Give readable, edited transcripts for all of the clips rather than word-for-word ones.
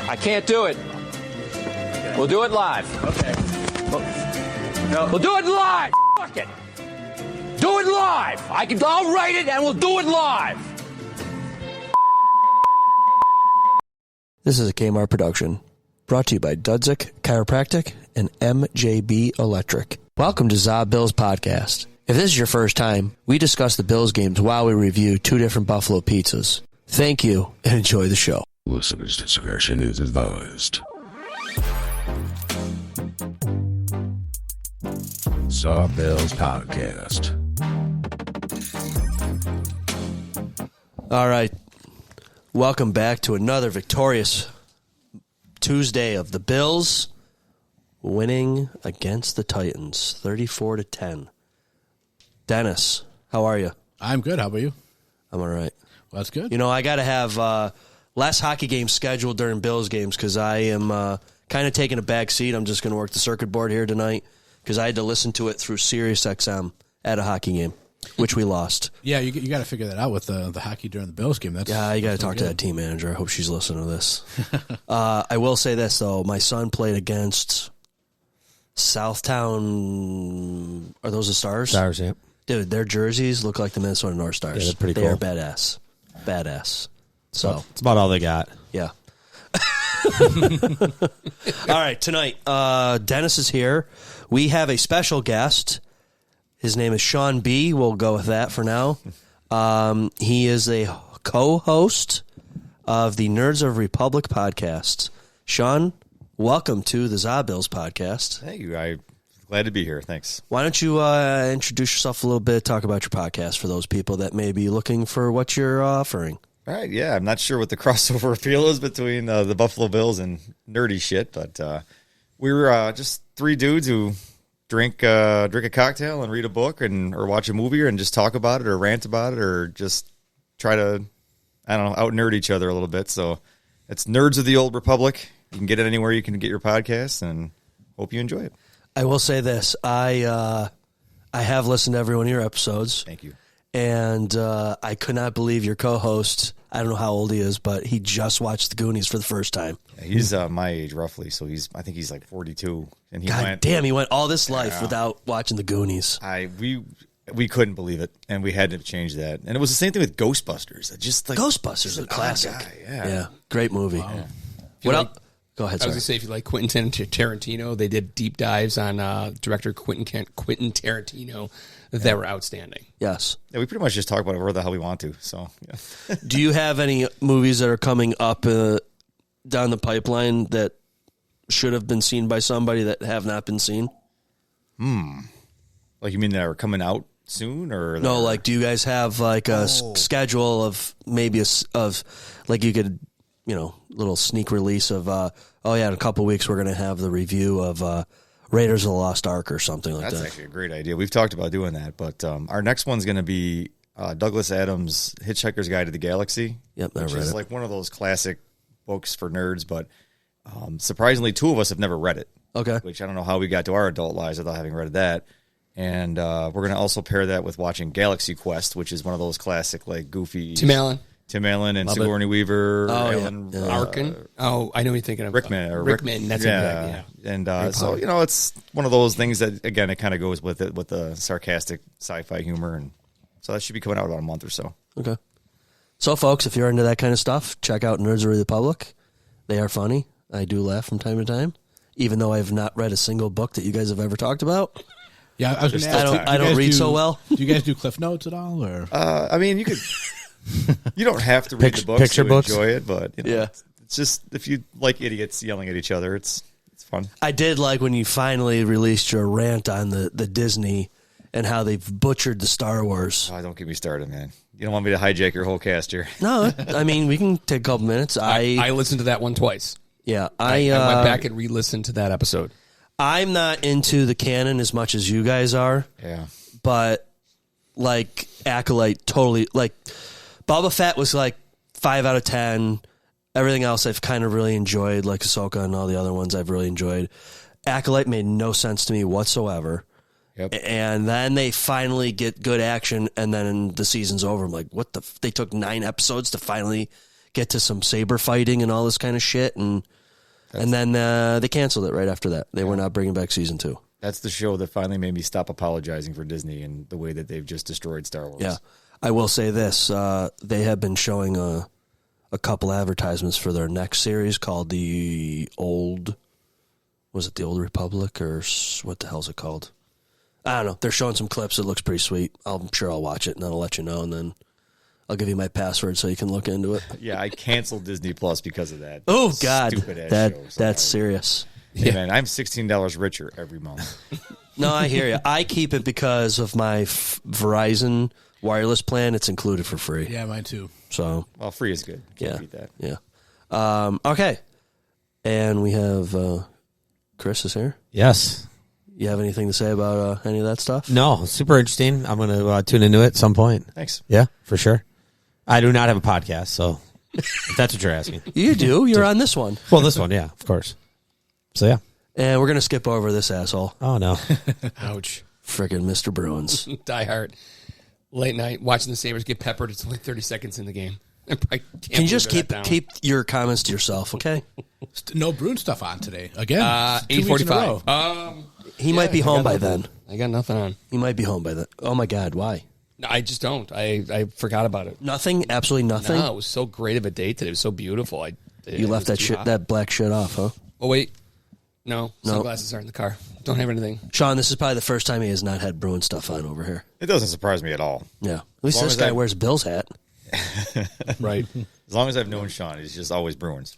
I can't do it. We'll do it live. Okay. No. We'll do it live. Fuck it. Do it live. I'll write it and we'll do it live. This is a Kmart production, brought to you by Dudzik Chiropractic and MJB Electric. Welcome to ZaBillsPodcast. If this is your first time, we discuss the Bills games while we review two different Buffalo pizzas. Thank you and enjoy the show. Listener's discretion is advised. ZaBillsPodcast. All right. Welcome back to another victorious Tuesday of the Bills winning against the Titans, 34-10. Dennis, how are you? I'm good. How about you? I'm all right. Well, that's good. You know, I got to have less hockey games scheduled during Bills games because I am kind of taking a back seat. I'm just going to work the circuit board here tonight because I had to listen to it through Sirius XM at a hockey game, which we lost. Yeah, you got to figure that out with the hockey during the Bills game. You got to talk to that team manager. I hope she's listening to this. I will say this, though. My son played against Southtown. Are those the Stars? Stars, yeah. Dude, their jerseys look like the Minnesota North Stars. Yeah, they're pretty cool. cool. They are badass. Badass. So it's about all they got. Yeah. All right, tonight, Dennis is here. We have a special guest. His name is Sean B. We'll go with that for now. He is a co-host of the Nerds of Republic podcast. Sean, welcome to the ZaBills podcast. Thank you. I'm glad to be here. Thanks. Why don't you introduce yourself a little bit, talk about your podcast for those people that may be looking for what you're offering. All right. Yeah, I'm not sure what the crossover appeal is between the Buffalo Bills and nerdy shit, but we're just three dudes who drink a cocktail and read a book or watch a movie and just talk about it or rant about it or just try to, I don't know, out-nerd each other a little bit. So it's Nerds of the Old Republic. You can get it anywhere you can get your podcasts, and hope you enjoy it. I will say this. I have listened to every one of your episodes. Thank you. And I could not believe your co-host, I don't know how old he is, but he just watched The Goonies for the first time. Yeah, he's my age, roughly, so I think he's like 42. And he he went all this life without watching The Goonies. We couldn't believe it, and we had to change that. And it was the same thing with Ghostbusters. Ghostbusters is a classic. Yeah, great movie. Wow. What else? Go ahead. I was going to say, if you like Quentin Tarantino, they did deep dives on director Quentin Tarantino that were outstanding. Yes. Yeah, we pretty much just talk about it wherever the hell we want to. So, yeah. Do you have any movies that are coming up down the pipeline that should have been seen by somebody that have not been seen? Like, you mean that are coming out soon, or no? Like, do you guys have like a schedule of maybe like you could, little sneak release of in a couple weeks we're going to have the review of Raiders of the Lost Ark or something like that. That's actually a great idea. We've talked about doing that, but our next one's going to be Douglas Adams' Hitchhiker's Guide to the Galaxy. Yep, which is like one of those classic books for nerds, but surprisingly, two of us have never read it. Okay. Which I don't know how we got to our adult lives without having read that. And we're going to also pair that with watching Galaxy Quest, which is one of those classic, like, goofy... Tim Allen and Love Sigourney Weaver. Alan Arkin. Oh, I know what you're thinking of. Rickman. That's it. Yeah. And so, it's one of those things that, again, it kind of goes with it, with the sarcastic sci-fi humor. And so that should be coming out about a month or so. Okay. So, folks, if you're into that kind of stuff, check out Nerds of the Republic. They are funny. I do laugh from time to time, even though I have not read a single book that you guys have ever talked about. Yeah, I was going to ask. I don't read so well. Do you guys do Cliff Notes at all? Or I mean, you could... You don't have to read the books picture to books. enjoy it, but yeah, it's just, if you like idiots yelling at each other, it's fun. I did like when you finally released your rant on the Disney and how they've butchered the Star Wars. Oh, don't get me started, man. You don't want me to hijack your whole cast here. No, I mean, we can take a couple minutes. I listened to that one twice. Yeah, I went back and re-listened to that episode. I'm not into the canon as much as you guys are. Yeah, but like Acolyte, totally like. Boba Fett was like 5 out of 10. Everything else I've kind of really enjoyed, like Ahsoka and all the other ones I've really enjoyed. Acolyte made no sense to me whatsoever. Yep. And then they finally get good action, and then the season's over. I'm like, what the? They took 9 episodes to finally get to some saber fighting and all this kind of shit, and then they canceled it right after that. They were not bringing back season 2. That's the show that finally made me stop apologizing for Disney and the way that they've just destroyed Star Wars. Yeah, I will say this: they have been showing a couple advertisements for their next series called the Old Republic, or what the hell's it called? I don't know. They're showing some clips. It looks pretty sweet. I'm sure I'll watch it, and then I'll let you know, and then I'll give you my password so you can look into it. Yeah, I canceled Disney Plus because of that. Oh, God. Stupid-ass show. That's serious. Hey, man, I'm $16 richer every month. No, I hear you. I keep it because of my Verizon wireless plan. It's included for free. Yeah, mine too. So, Well, free is good. Can't beat that. Yeah. Okay. And we have Chris is here. Yes. You have anything to say about any of that stuff? No, super interesting. I'm going to tune into it at some point. Thanks. Yeah, for sure. I do not have a podcast, so if that's what you're asking. You do. You're on this one. Well, this one, yeah, of course. So, yeah. And we're going to skip over this asshole. Oh, no. Ouch. Frickin' Mr. Bruins. Die hard. Late night, watching the Sabres get peppered. It's only 30 seconds in the game. Can you just keep your comments to yourself, okay? No Bruin stuff on today. Again, 8:45. He might be home by then. I got nothing on. He might be home by then. Oh, my God. Why? No, I just don't. I forgot about it. Nothing? Absolutely nothing? No, it was so great of a day today. It was so beautiful. You left that black shit off, huh? Oh, wait. No, sunglasses are in the car. Don't have anything. Sean, this is probably the first time he has not had Bruin stuff on over here. It doesn't surprise me at all. Yeah. At least this guy wears Bill's hat. Right. As long as I've known Sean, he's just always Bruins.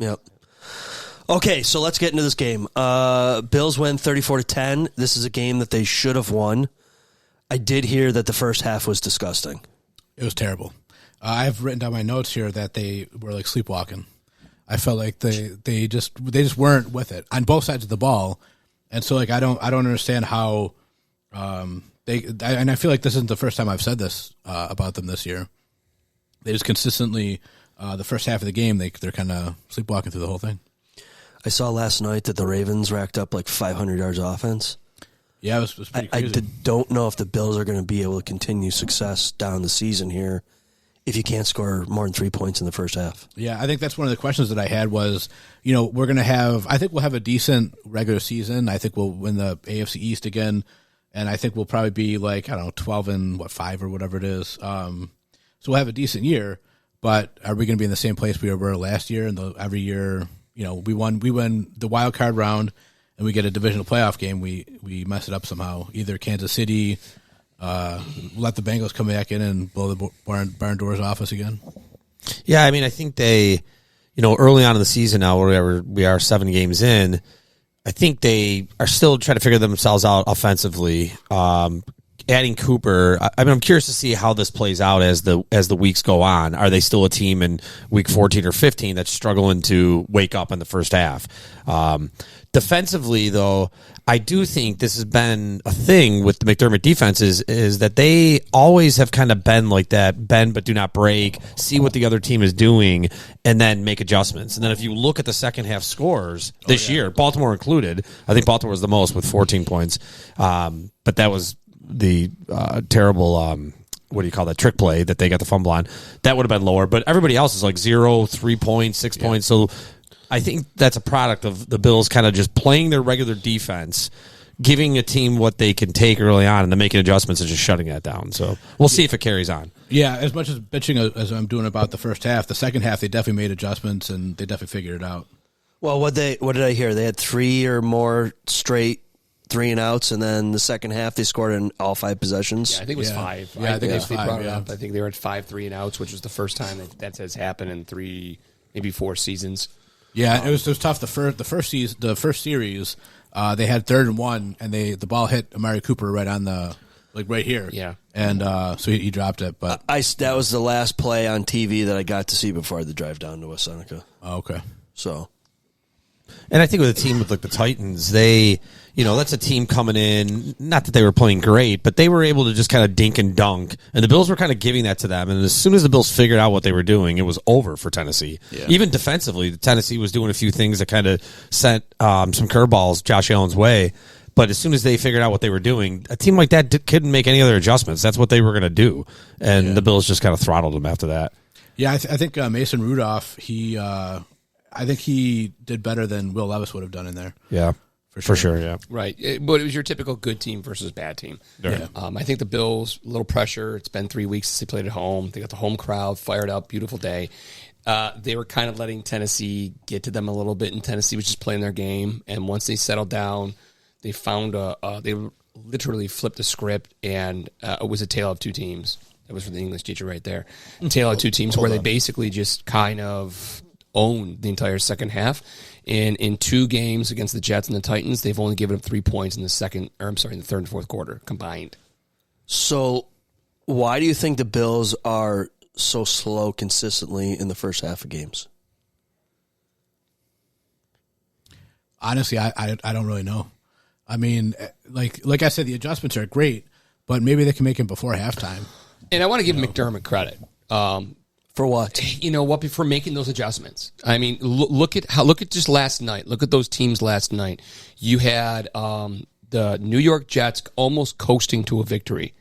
Yep. Okay, so let's get into this game. Bills win 34-10. This is a game that they should have won. I did hear that the first half was disgusting. It was terrible. I've written down my notes here that they were like sleepwalking. I felt like they just weren't with it on both sides of the ball, and so like I don't understand how and I feel like this isn't the first time I've said this about them this year. They just consistently the first half of the game they're kind of sleepwalking through the whole thing. I saw last night that the Ravens racked up like 500 yards offense. Yeah, it was pretty crazy. I don't know if the Bills are going to be able to continue success down the season here if you can't score more than 3 points in the first half. Yeah, I think that's one of the questions that I had was, we're going to I think we'll have a decent regular season. I think we'll win the AFC East again, and I think we'll probably be like, 12-5 or whatever it is. So we'll have a decent year, but are we going to be in the same place we were last year? And every year, we win the wild card round, and we get a divisional playoff game. We mess it up somehow. Either Kansas City let the Bengals come back in and blow the barn doors off us again. Yeah, I mean, I think they, early on in the season now, where we are 7 games in, I think they are still trying to figure themselves out offensively. Adding Cooper, I'm curious to see how this plays out as the weeks go on. Are they still a team in week 14 or 15 that's struggling to wake up in the first half? Defensively, though, I do think this has been a thing with the McDermott defenses is that they always have kind of been like that, bend but do not break, see what the other team is doing, and then make adjustments. And then if you look at the second half scores this year, Baltimore included, I think Baltimore was the most with 14 points, but that was the terrible trick play that they got the fumble on. That would have been lower, but everybody else is like 0, 3 points, 6 points. So I think that's a product of the Bills kind of just playing their regular defense, giving a team what they can take early on, and then making adjustments and just shutting that down. So we'll see if it carries on. Yeah, as much as bitching as I'm doing about the first half, the second half they definitely made adjustments and they definitely figured it out. Well, what did I hear? They had 3 or more straight 3-and-outs, and then the second half they scored in all 5 possessions. Yeah, I think it was 5. Yeah, I think it was 5. Brought it up. I think they were at 5 3-and-outs, which was the first time that has happened in 3, maybe 4 seasons. Yeah, it was tough. The first series, they had 3rd and 1, and the ball hit Amari Cooper right on right here. Yeah, and so he dropped it. But that was the last play on TV that I got to see before I had to drive down to West Seneca. Oh, okay. So, and I think with a team with like the Titans, they, that's a team coming in, not that they were playing great, but they were able to just kind of dink and dunk. And the Bills were kind of giving that to them. And as soon as the Bills figured out what they were doing, it was over for Tennessee. Yeah. Even defensively, Tennessee was doing a few things that kind of sent some curveballs Josh Allen's way. But as soon as they figured out what they were doing, a team like that couldn't make any other adjustments. That's what they were going to do. And the Bills just kind of throttled them after that. Yeah, I think Mason Rudolph. I think he did better than Will Levis would have done in there. Yeah, for sure. Yeah, Right. But it was your typical good team versus bad team. Yeah. I think the Bills, a little pressure. It's been 3 weeks since they played at home. They got the home crowd fired up. Beautiful day. They were kind of letting Tennessee get to them a little bit, and Tennessee was just playing their game. And once they settled down, they found they literally flipped the script, and it was a tale of two teams. That was for the English teacher right there. Tale of two teams where they basically just kind of owned the entire second half. And in 2 games against the Jets and the Titans, they've only given up 3 points in the third and fourth quarter combined. So why do you think the Bills are so slow consistently in the first half of games? Honestly, I don't really know. I mean, like I said, the adjustments are great, but maybe they can make them before halftime. And I want to give McDermott credit. For what? You know what? For making those adjustments. I mean, look at just last night. Look at those teams last night. You had the New York Jets almost coasting to a victory.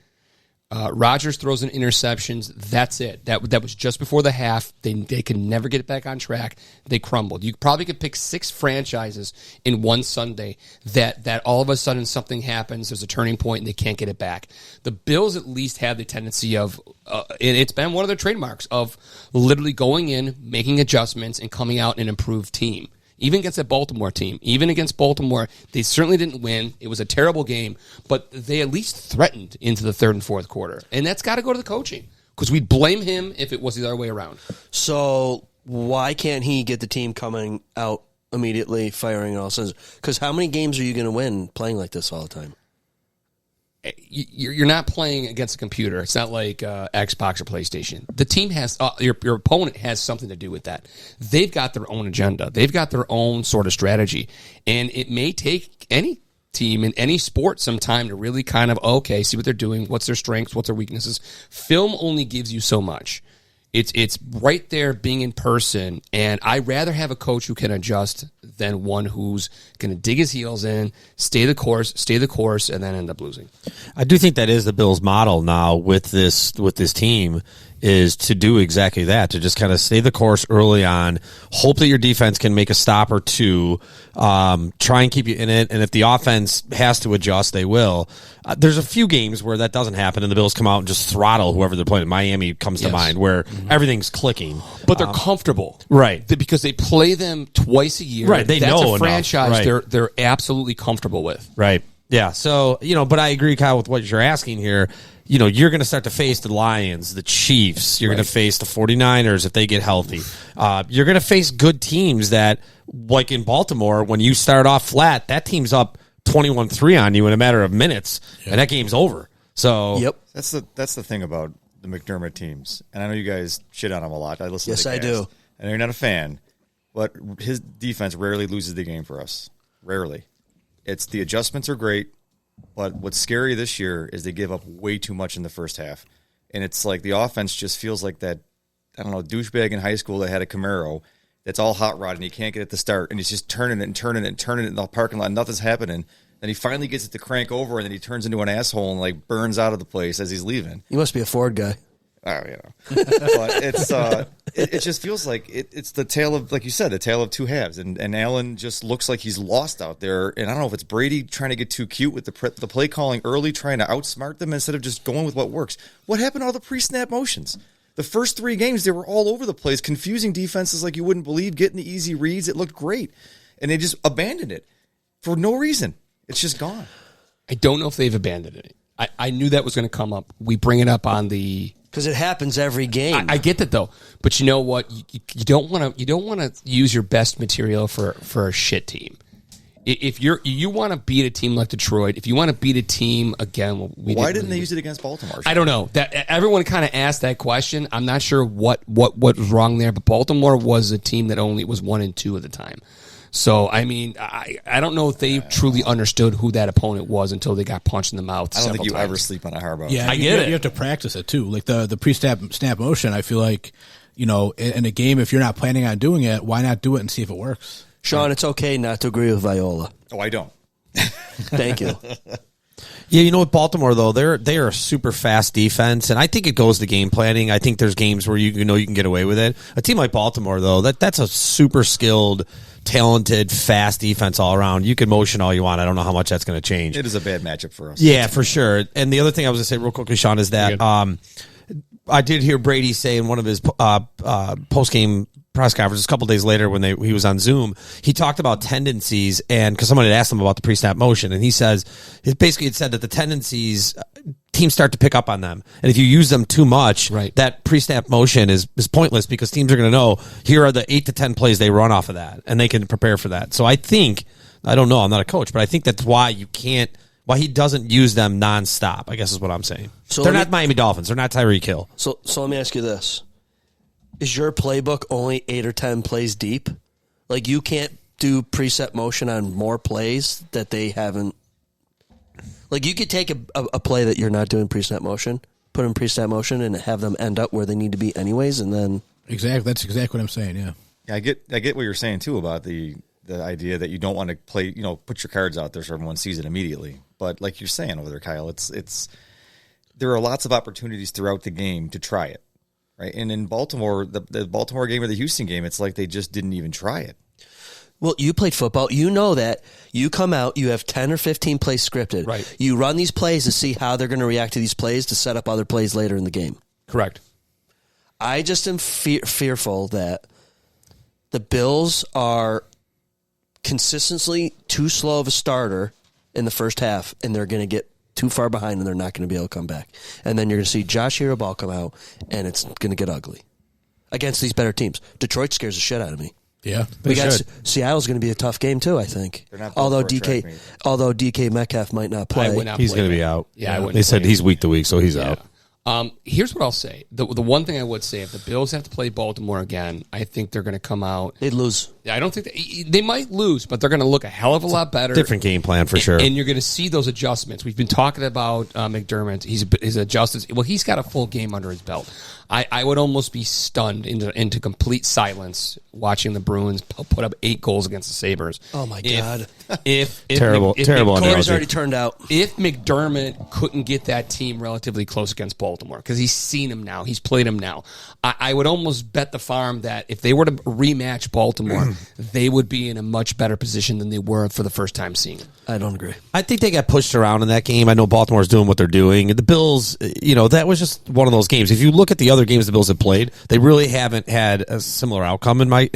Rodgers throws in interceptions. That's it. That was just before the half. They could never get it back on track. They crumbled. You probably could pick 6 franchises in one Sunday that all of a sudden something happens. There's a turning point and they can't get it back. The Bills at least have the tendency of, and it's been one of their trademarks of literally going in, making adjustments, and coming out an improved team. Even against that Baltimore team, even against Baltimore, they certainly didn't win. It was a terrible game, but they at least threatened into the third and fourth quarter. And that's got to go to the coaching, because we'd blame him if it was the other way around. So why can't he get the team coming out immediately, firing on all cylinders? Because how many games are you going to win playing like this all the time? You're not playing against a computer. It's not like Xbox or PlayStation. The team has your opponent has something to do with that. They've got their own agenda. They've got their own sort of strategy, and it may take any team in any sport some time to really kind of see what they're doing, what's their strengths, what's their weaknesses. Film only gives you so much. It's right there being in person, and I'd rather have a coach who can adjust than one who's going to dig his heels in, stay the course, and then end up losing. I do think that is the Bills' model now with this team, is to do exactly that, to just kind of stay the course early on, hope that your defense can make a stop or two, try and keep you in it, and if the offense has to adjust, they will. There's a few games where that doesn't happen, and the Bills come out and just throttle whoever they're playing. Miami comes to mind, where everything's clicking. But they're comfortable. Right. Because they play them twice a year. Right, they That's know a franchise enough. Right. they're absolutely comfortable with. Right. Yeah. So, but I agree, Kyle, with what you're asking here. You're going to start to face the Lions, the Chiefs. You're going to face the 49ers if they get healthy. You're going to face good teams that, like in Baltimore, when you start off flat, that team's up 21-3 on you in a matter of minutes, and that game's over. So, Yep. That's the thing about the McDermott teams, and I know you guys shit on him a lot. I listen. Yes, to the I cast. do. I know you're not a fan, but his defense rarely loses the game for us. Rarely. It's the adjustments are great, but what's scary this year is they give up way too much in the first half, and it's like the offense just feels like that. I don't know, douchebag in high school that had a Camaro that's all hot rod and he can't get it to start, and he's just turning it in the parking lot. And nothing's happening. Then he finally gets it to crank over, and then he turns into an asshole and like burns out of the place as he's leaving. You must be a Ford guy. Oh, but it's it just feels like it's the tale of, like you said, the tale of two halves, and Allen just looks like he's lost out there. And I don't know if it's Brady trying to get too cute with the play calling early, trying to outsmart them instead of just going with what works. What happened to all the pre-snap motions? The first 3 games, they were all over the place, confusing defenses like you wouldn't believe, getting the easy reads. It looked great, and they just abandoned it for no reason. It's just gone. I don't know if they've abandoned it. I knew that was going to come up. We bring it up on the... Because it happens every game. I get that though, but you know what? You don't want to use your best material for a shit team. If you want to beat a team like Detroit, if you want to beat a team again, why didn't they use it against Baltimore? I don't know. That everyone kind of asked that question. I'm not sure what was wrong there, but Baltimore was a team that only was 1-2 at the time. So, I mean, I don't know if they truly understood who that opponent was until they got punched in the mouth. I don't think you times. ever sleep on a Harbaugh. Yeah, I get it. You have to practice it too. Like the pre-snap motion, I feel like, in a game, if you're not planning on doing it, why not do it and see if it works? Sean, it's okay not to agree with Viola. Oh, I don't. Thank you. Yeah, you know what, Baltimore though, they are a super fast defense, and I think it goes to game planning. I think there's games where you know you can get away with it. A team like Baltimore though, that's a super skilled, talented, fast defense all around. You can motion all you want. I don't know how much that's going to change. It is a bad matchup for us. Yeah, for sure. And the other thing I was going to say real quickly, Sean, is that I did hear Brady say in one of his post game press conferences a couple days later when he was on Zoom, he talked about tendencies, and because someone had asked him about the pre-snap motion, and he says it said that the tendencies teams start to pick up on them, and if you use them too much, that pre-snap motion is pointless because teams are going to know here are the 8 to 10 plays they run off of that, and they can prepare for that. So I don't know, I'm not a coach, but I think that's why he doesn't use them nonstop, I guess is what I'm saying. So they're not Miami Dolphins. They're not Tyreek Hill. So let me ask you this. Is your playbook only 8 or 10 plays deep? Like, you can't do preset motion on more plays that they haven't. Like, you could take a play that you're not doing preset motion, put in preset motion, and have them end up where they need to be anyways, and then. Exactly. That's exactly what I'm saying, yeah. I get what you're saying, too, about the idea that you don't want to play, put your cards out there so everyone sees it immediately. But like you're saying over there, Kyle, it's there are lots of opportunities throughout the game to try it. Right, and in Baltimore, the Baltimore game or the Houston game, it's like they just didn't even try it. Well, you played football. You know that you come out, you have 10 or 15 plays scripted. Right. You run these plays to see how they're going to react to these plays to set up other plays later in the game. Correct. I just am fearful that the Bills are consistently too slow of a starter in the first half, and they're going to get too far behind, and they're not going to be able to come back. And then you're going to see Josh Hero ball come out, and it's going to get ugly against these better teams. Detroit scares the shit out of me. Yeah, Seattle's going to be a tough game too, I think. Although DK Metcalf might not play, He's going to be out. Yeah, they said he's week to week, so he's out. Here's what I'll say. The one thing I would say, if the Bills have to play Baltimore again, I think they're going to come out. They'd lose. I don't think they might lose, but they're going to look a hell of a lot better. Different game plan for sure. And you're going to see those adjustments. We've been talking about McDermott. His adjustments. Well, he's got a full game under his belt. I would almost be stunned into complete silence watching the Bruins put up 8 goals against the Sabres. Oh my God! If terrible Corey's already turned out. If McDermott couldn't get that team relatively close against Baltimore, because he's seen him now, he's played him now, I would almost bet the farm that if they were to rematch Baltimore, they would be in a much better position than they were for the first time seeing him. I don't agree. I think they got pushed around in that game. I know Baltimore's doing what they're doing. The Bills, that was just one of those games. If you look at the other games the Bills have played, they really haven't had a similar outcome in my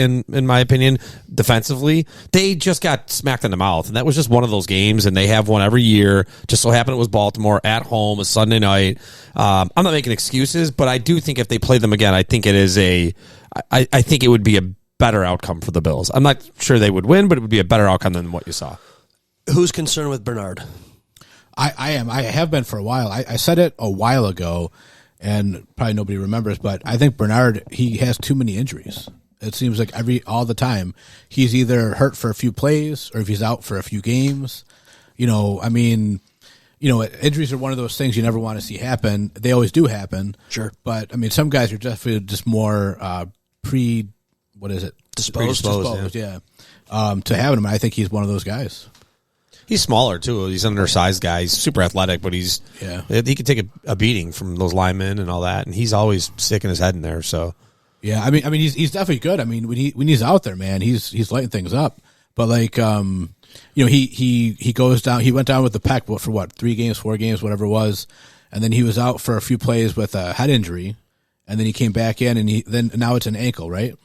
opinion. Defensively, they just got smacked in the mouth, and that was just one of those games. And they have one every year. Just so happened it was Baltimore at home, a Sunday night. I'm not making excuses, but I do think if they play them again, I think it is I think it would be a better outcome for the Bills. I'm not sure they would win, but it would be a better outcome than what you saw. Who's concerned with Bernard? I am. I have been for a while. I said it a while ago, and probably nobody remembers, but I think Bernard, he has too many injuries. It seems like all the time he's either hurt for a few plays or if he's out for a few games. Injuries are one of those things you never want to see happen. They always do happen. Sure. But, some guys are definitely just more disposed, yeah. To have him, I think he's one of those guys. He's smaller too. He's an undersized guy. He's super athletic, but he can take a beating from those linemen and all that. And he's always sticking his head in there. So yeah, he's definitely good. When he's out there, man, he's lighting things up. But he goes down. He went down with the pec for what, 3 games, 4 games, whatever it was, and then he was out for a few plays with a head injury, and then he came back in, and now it's an ankle, right?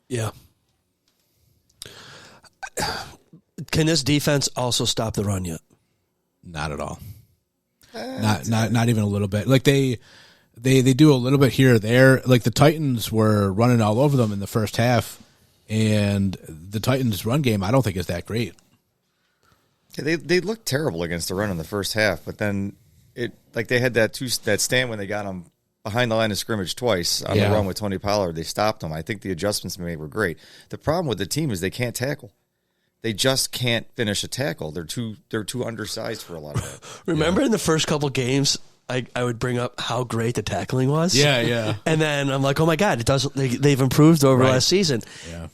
Yeah. Can this defense also stop the run yet? Not at all. Not even a little bit. Like they do a little bit here or there. Like the Titans were running all over them in the first half, and the Titans' run game I don't think is that great. Yeah, they looked terrible against the run in the first half, but then they had that stand when they got them behind the line of scrimmage twice on the run with Tony Pollard. They stopped them. I think the adjustments made were great. The problem with the team is they can't tackle. They just can't finish a tackle. They're too undersized for a lot of that. Remember in the first couple games, I would bring up how great the tackling was. Yeah. And then I'm like, oh my God, they've improved over last season. Yeah.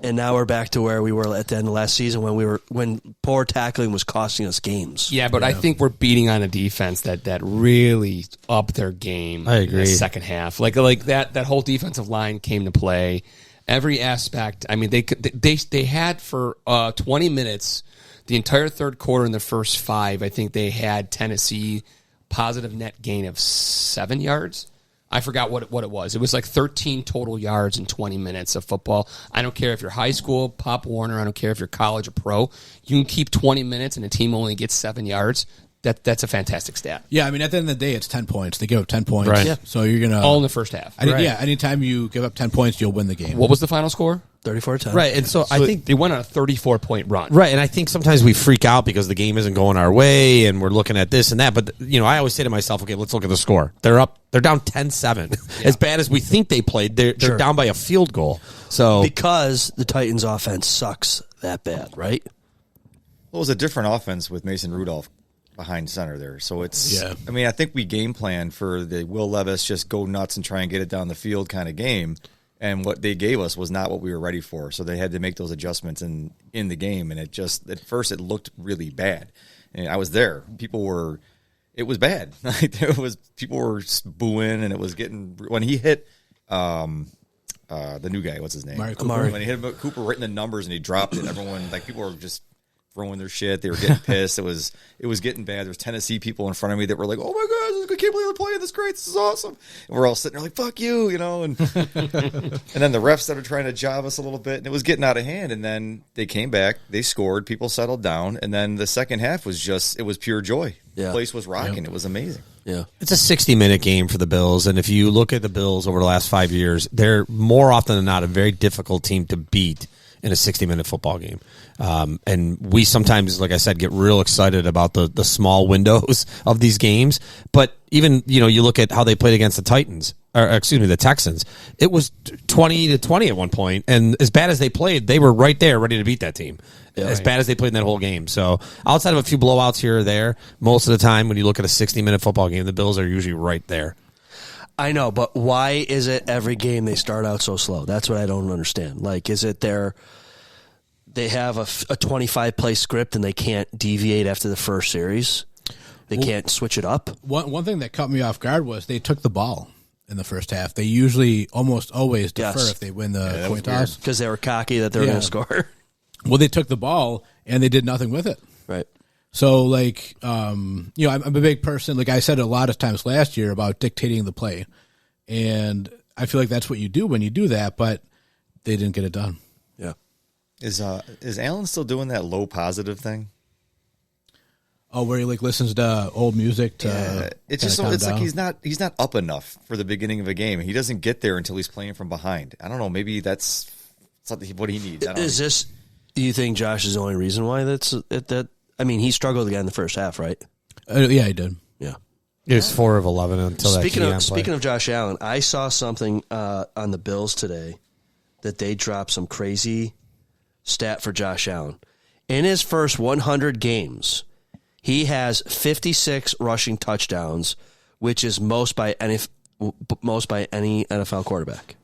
And now we're back to where we were at the end of last season when poor tackling was costing us games. Yeah, but I think we're beating on a defense that really upped their game. I agree. In the second half, like that whole defensive line came to play. Every aspect. I mean, they had for 20 minutes, the entire third quarter and the first 5. I think they had Tennessee positive net gain of 7 yards. I forgot what it was. It was like 13 total yards in 20 minutes of football. I don't care if you're high school, Pop Warner. I don't care if you're college or pro. You can keep 20 minutes and a team only gets 7 yards. That's a fantastic stat. Yeah, I mean, at the end of the day, it's 10 points. They give up 10 points. Right. Yeah. So you're going to... All in the first half. Yeah, anytime you give up 10 points, you'll win the game. What was the final score? 34-10. Right, and so I think they went on a 34-point run. Right, and I think sometimes we freak out because the game isn't going our way, and we're looking at this and that. But I always say to myself, okay, let's look at the score. They're down 10-7. Yeah. As bad as we think they played, they're down by a field goal. So because the Titans' offense sucks that bad, right? Well, it was a different offense with Mason Rudolph behind center there. So it's, I mean, I think we game planned for the Will Levis just go nuts and try and get it down the field kind of game. And what they gave us was not what we were ready for. So they had to make those adjustments in the game. And it just, at first, it looked really bad. And I was there. It was bad. People were booing, and it was getting, when he hit the new guy, what's his name? Amari. When he hit Cooper right in the numbers and he dropped it, everyone, people were just throwing their shit. They were getting pissed. It was getting bad. There was Tennessee people in front of me that were like, "Oh my god, I can't believe they're playing this great. This is awesome." And we're all sitting there like, "Fuck you," and and then the refs started trying to job us a little bit, and it was getting out of hand. And then they came back, they scored, people settled down, and then the second half was pure joy. Yeah. The place was rocking. Yep. It was amazing. Yeah. it's a 60-minute game for the Bills, and if you look at the Bills over the last 5 years, they're more often than not a very difficult team to beat in a 60-minute football game. And we sometimes, like I said, get real excited about the small windows of these games. But even, you look at how they played against the Texans. It was 20-20 at one point. And as bad as they played, they were right there ready to beat that team. Yeah, as bad as they played in that whole game. So outside of a few blowouts here or there, most of the time when you look at a 60-minute football game, the Bills are usually right there. I know, but why is it every game they start out so slow? That's what I don't understand. Like, is it they have a 25-play script and they can't deviate after the first series? They can't switch it up? One thing that caught me off guard was they took the ball in the first half. They usually almost always defer if they win the coin toss. Because they were cocky that they were going to score. Well, they took the ball and they did nothing with it. Right. So, I'm a big person. Like I said a lot of times last year about dictating the play. And I feel like that's what you do when you do that, but they didn't get it done. Yeah. Is Allen still doing that low positive thing? Oh, where he listens to old music to it's just it's like he's not up enough for the beginning of a game. He doesn't get there until he's playing from behind. I don't know. Maybe that's something what he needs. Do you think Josh is the only reason why that? I mean, he struggled again in the first half, right? Yeah, he did. Yeah. It was 4 of 11 until Speaking of Josh Allen, I saw something on the Bills today that they dropped some crazy stat for Josh Allen. In his first 100 games, he has 56 rushing touchdowns, which is most by any NFL quarterback.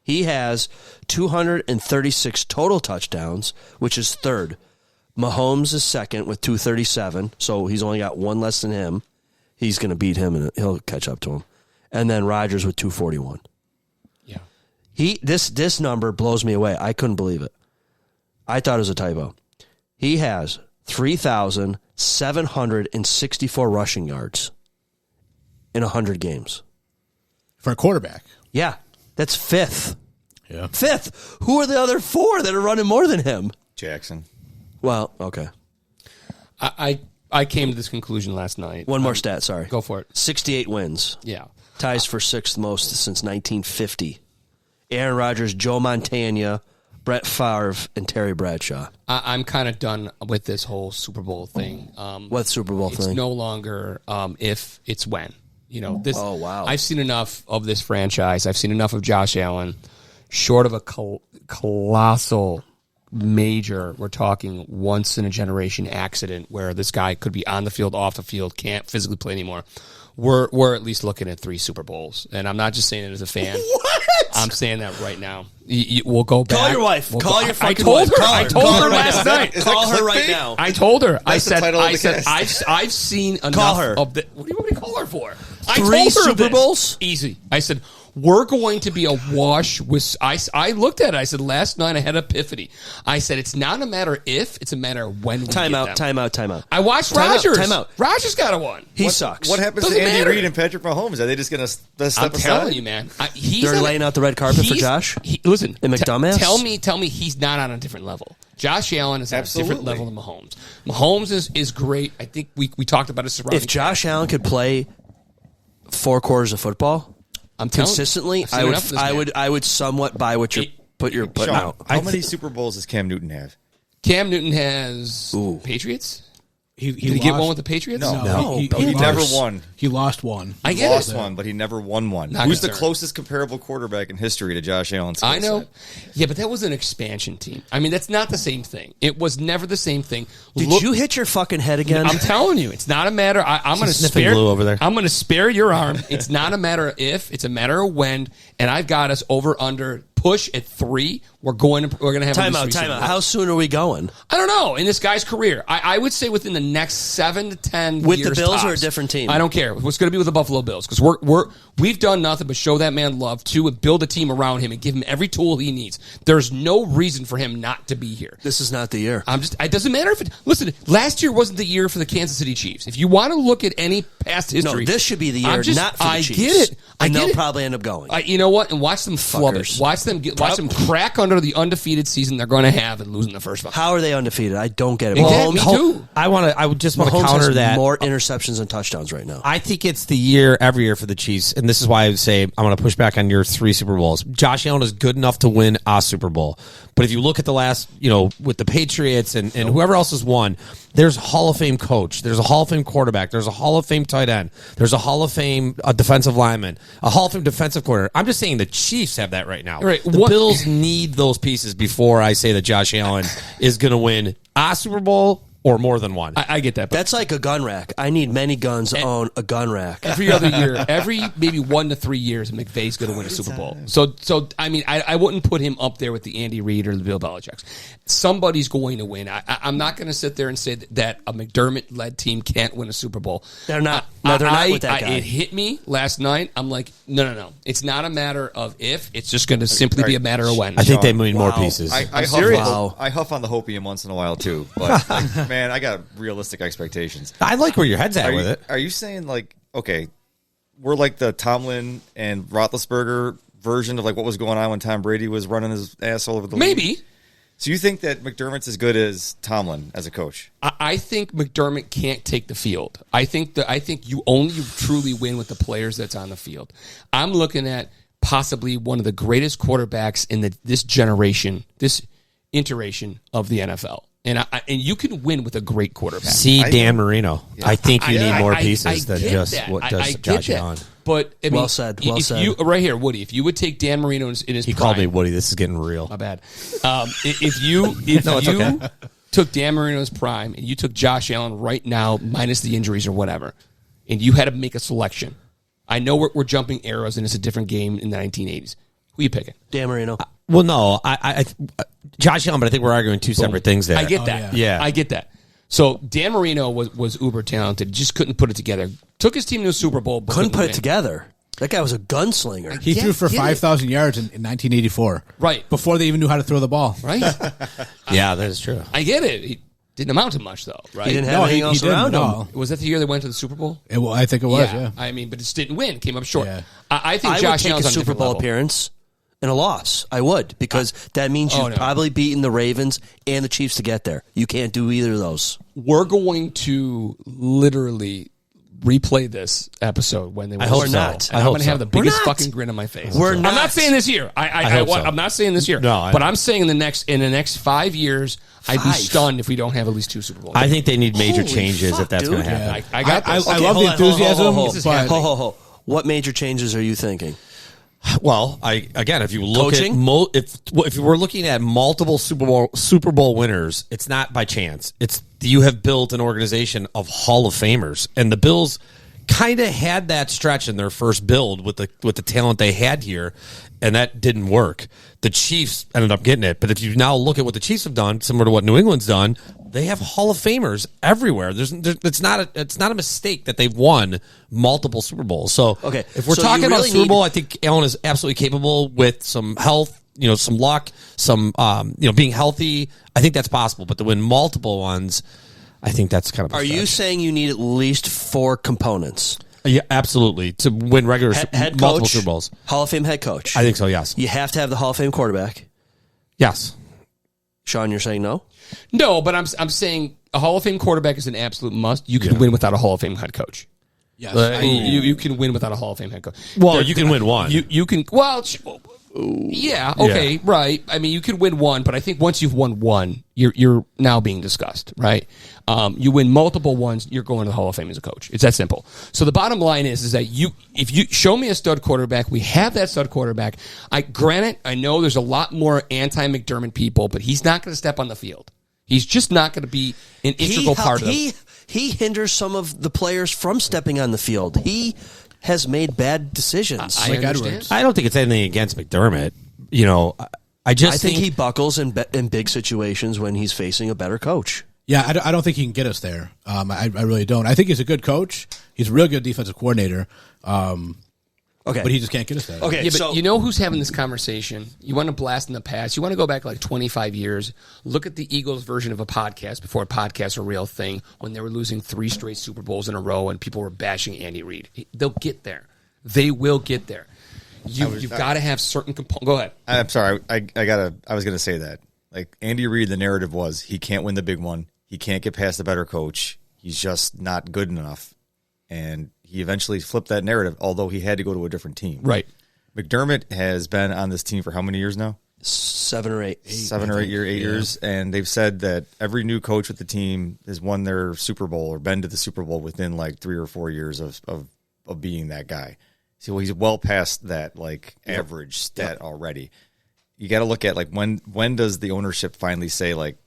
He has 236 total touchdowns, which is third. Mahomes is second with 237, so he's only got one less than him. He's going to beat him, and he'll catch up to him. And then Rodgers with 241. Yeah. This number blows me away. I couldn't believe it. I thought it was a typo. He has 3,764 rushing yards in 100 games. For a quarterback. Yeah, that's fifth. Yeah. Fifth. Who are the other 4 that are running more than him? Jackson. Well, okay. I came to this conclusion last night. One more stat, sorry. Go for it. 68 wins. Yeah. Ties for 6th most since 1950. Aaron Rodgers, Joe Montana, Brett Favre, and Terry Bradshaw. I'm kind of done with this whole Super Bowl thing. What Super Bowl thing? It's no longer if, it's when. Oh, wow. I've seen enough of this franchise. I've seen enough of Josh Allen. Short of a colossal major, we're talking once-in-a-generation accident where this guy could be on the field, off the field, can't physically play anymore. We're at least looking at 3 Super Bowls. And I'm not just saying it as a fan. What? I'm saying that right now. We'll go back. Call your wife. We'll Call go, your I fucking told wife. her. I told her last night. Call her right now. I told her. I That's the said. title of I the said. cast. I've seen enough Call her. of the. What do you want me to call her for? I 3 told her Super this. Bowls? Easy. I said we're going to be a wash with. I looked at it. I said last night I had an epiphany. I said it's not a matter if, it's a matter of when. We Time get out. them. Time out. I watched Time out, Rodgers. time out. Rodgers got a one. He sucks. What happens Doesn't to Andy matter. Reid and Patrick Mahomes? Are they just going to step I'm aside? telling you, man. They're laying out the red carpet for Josh? Listen, And McDumbass? Tell me he's not on a different level. Josh Allen is on a different Absolutely. level than Mahomes. Mahomes is great. I think we talked about his surrounding. If Josh Allen could play 4 quarters of football I'm telling you, consistently, I've seen enough of this man. I would somewhat buy what you're putting Sean, out. how many Super Bowls does Cam Newton have? Cam Newton has Patriots. Did he get one with the Patriots? No. He He lost. never won. He lost one. I He get lost it. one, but he never won one. Not Who's the concerned. closest comparable quarterback in history to Josh Allen? I know. Yeah, but that was an expansion team. I mean, that's not the same thing. It was never the same thing. Did you hit your fucking head again? I'm telling you, it's not a matter. I'm going to sniffing spare glue over there. I'm going to spare your arm. It's not a matter of if. It's a matter of when. And I've got us over under push at 3. We're going to have Time a out. How soon are we going? I don't know. In this guy's career, I would say within the next 7 to 10 With years the Bills or a tops. different team? I don't care. What's going to be with the Buffalo Bills because we've done nothing but show that man love too and build a team around him and give him every tool he needs. There's no reason for him not to be here. This is not the year. It doesn't matter if it. Listen, last year wasn't the year for the Kansas City Chiefs. If you want to look at any past history, No, this should be the year, not for the I Chiefs. get it. And they'll probably end up going. You know what? And watch them flub it. Fuckers. Watch them crack under the undefeated season they're going to have and losing the first one. How are they undefeated? I don't get it. Exactly. Me too. I would just want to Mahomes counter has that. more interceptions and touchdowns right now. I think it's the year every year for the Chiefs, and this is why I would say I'm going to push back on your 3 Super Bowls. Josh Allen is good enough to win a Super Bowl, but if you look at the last, with the Patriots and whoever else has won, there's a Hall of Fame coach, there's a Hall of Fame quarterback, there's a Hall of Fame tight end, there's a Hall of Fame defensive lineman, a Hall of Fame defensive coordinator. I'm just saying the Chiefs have that right now. Right. The Bills need those pieces before I say that Josh Allen is going to win a Super Bowl or more than one. I get that. But That's like a gun rack. I need many guns to own a gun rack. every other year, every maybe 1 to 3 years, McVay's going to win a Super Bowl. So I mean, I wouldn't put him up there with the Andy Reid or the Bill Belichick's. Somebody's going to win. I'm not going to sit there and say that a McDermott-led team can't win a Super Bowl. They're not. No, they're not with that guy. It hit me last night. I'm like, no. It's not a matter of if. It's just going to simply be a matter of when. I think they need more pieces. I serious. huff on the hopium once in a while too, but man, I got realistic expectations. I like where your head's at Are with you, it. are you saying okay, we're like the Tomlin and Roethlisberger version of like what was going on when Tom Brady was running his ass all over the league? Maybe. So you think that McDermott's as good as Tomlin as a coach? I think McDermott can't take the field. I think you only truly win with the players that's on the field. I'm looking at possibly one of the greatest quarterbacks in this generation, this iteration of the NFL. And you can win with a great quarterback. See Dan Marino. I think you need more pieces I than get just that. what I does get Josh that. Allen. But I mean, Well said, well if said. You, right here, Woody. If you would take Dan Marino in his He prime, called me Woody. This is getting real. my bad. If you No, it's okay. took Dan Marino's prime and you took Josh Allen right now, minus the injuries or whatever, and you had to make a selection, I know we're jumping arrows and it's a different game in the 1980s. Who you picking? Dan Marino. Well, no, I Josh Allen, but I think we're arguing 2 separate things there. I get that. yeah. I get that. So Dan Marino was uber talented, just couldn't put it together. Took his team to a Super Bowl, but Couldn't put win. it together. That guy was a gunslinger. He threw for Get it. 5,000 yards in 1984. Right. Before they even knew how to throw the ball. Right? Yeah, that is true. I get it. He didn't amount to much, though, right? He didn't have anything else didn't around at him. all. Was that the year they went to the Super Bowl? I think it was, yeah. I mean, but it just didn't win. Came up short. Yeah. I think I would Josh take Allen's a on Super different Bowl level. appearance and a loss. I would, because that means you've no. probably beaten the Ravens and the Chiefs to get there. You can't do either of those. We're going to literally replay this episode when they win. hope We're so. not. I I'm hope going to have so. the biggest We're not. fucking grin on my face. We're I'm not. not saying this year. hope so. I'm not saying this year. No, but I'm saying in the next 5 years, I'd be 5. stunned if we don't have at least 2 Super Bowls. I think they need major Holy changes fuck, if that's dude. going to happen. I got this. I love the enthusiasm, but Ho. What major changes are you thinking? Well, again, if you look Coaching? at if we're looking at multiple Super Bowl winners, it's not by chance. It's you have built an organization of Hall of Famers, and the Bills kind of had that stretch in their first build with the talent they had here, and that didn't work. The Chiefs ended up getting it, but if you now look at what the Chiefs have done, similar to what New England's done, they have Hall of Famers everywhere. It's not a mistake that they've won multiple Super Bowls. So if we're talking about a Super Bowl, I think Allen is absolutely capable with some health, some luck, some being healthy. I think that's possible, but to win multiple ones, I think that's kind of a Are stretch. you saying you need at least 4 components? Yeah, absolutely. To win regular Head multiple coach, Super Bowls. Hall of Fame head coach. I think so, yes. You have to have the Hall of Fame quarterback. Yes. Sean, you're saying no? No, but I'm saying a Hall of Fame quarterback is an absolute must. You can win without a Hall of Fame head coach. Yes. You can win without a Hall of Fame head coach. Well, you can win one. You can. Well, yeah. Okay. Yeah. Right. I mean, you can win one, but I think once you've won one, you're now being discussed. Right. You win multiple ones, you're going to the Hall of Fame as a coach. It's that simple. So the bottom line is that if you show me a stud quarterback, we have that stud quarterback. Granted, I know there's a lot more anti-McDermott people, but he's not going to step on the field. He's just not going to be an integral part of it. He hinders some of the players from stepping on the field. He has made bad decisions. I understand. I don't think it's anything against McDermott. I think he buckles in big situations when he's facing a better coach. Yeah, I don't think he can get us there. I really don't. I think he's a good coach. He's a real good defensive coordinator. Okay. But he just can't get us there. Okay, Yeah, but so you know who's having this conversation? You want to blast in the past. You want to go back like 25 years. Look at the Eagles' version of a podcast before podcasts were a real thing, when they were losing 3 straight Super Bowls in a row and people were bashing Andy Reid. They'll get there. They will get there. You've got to have certain components. Go ahead. I'm sorry. I was going to say that. Like Andy Reid, the narrative was he can't win the big one. He can't get past the better coach. He's just not good enough. And he eventually flipped that narrative, although he had to go to a different team. Right. McDermott has been on this team for how many years now? 7 or 8. 8 years. And they've said that every new coach with the team has won their Super Bowl or been to the Super Bowl within like 3 or 4 years of being that guy. So he's well past that like average stat already. You got to look at like when does the ownership finally say like,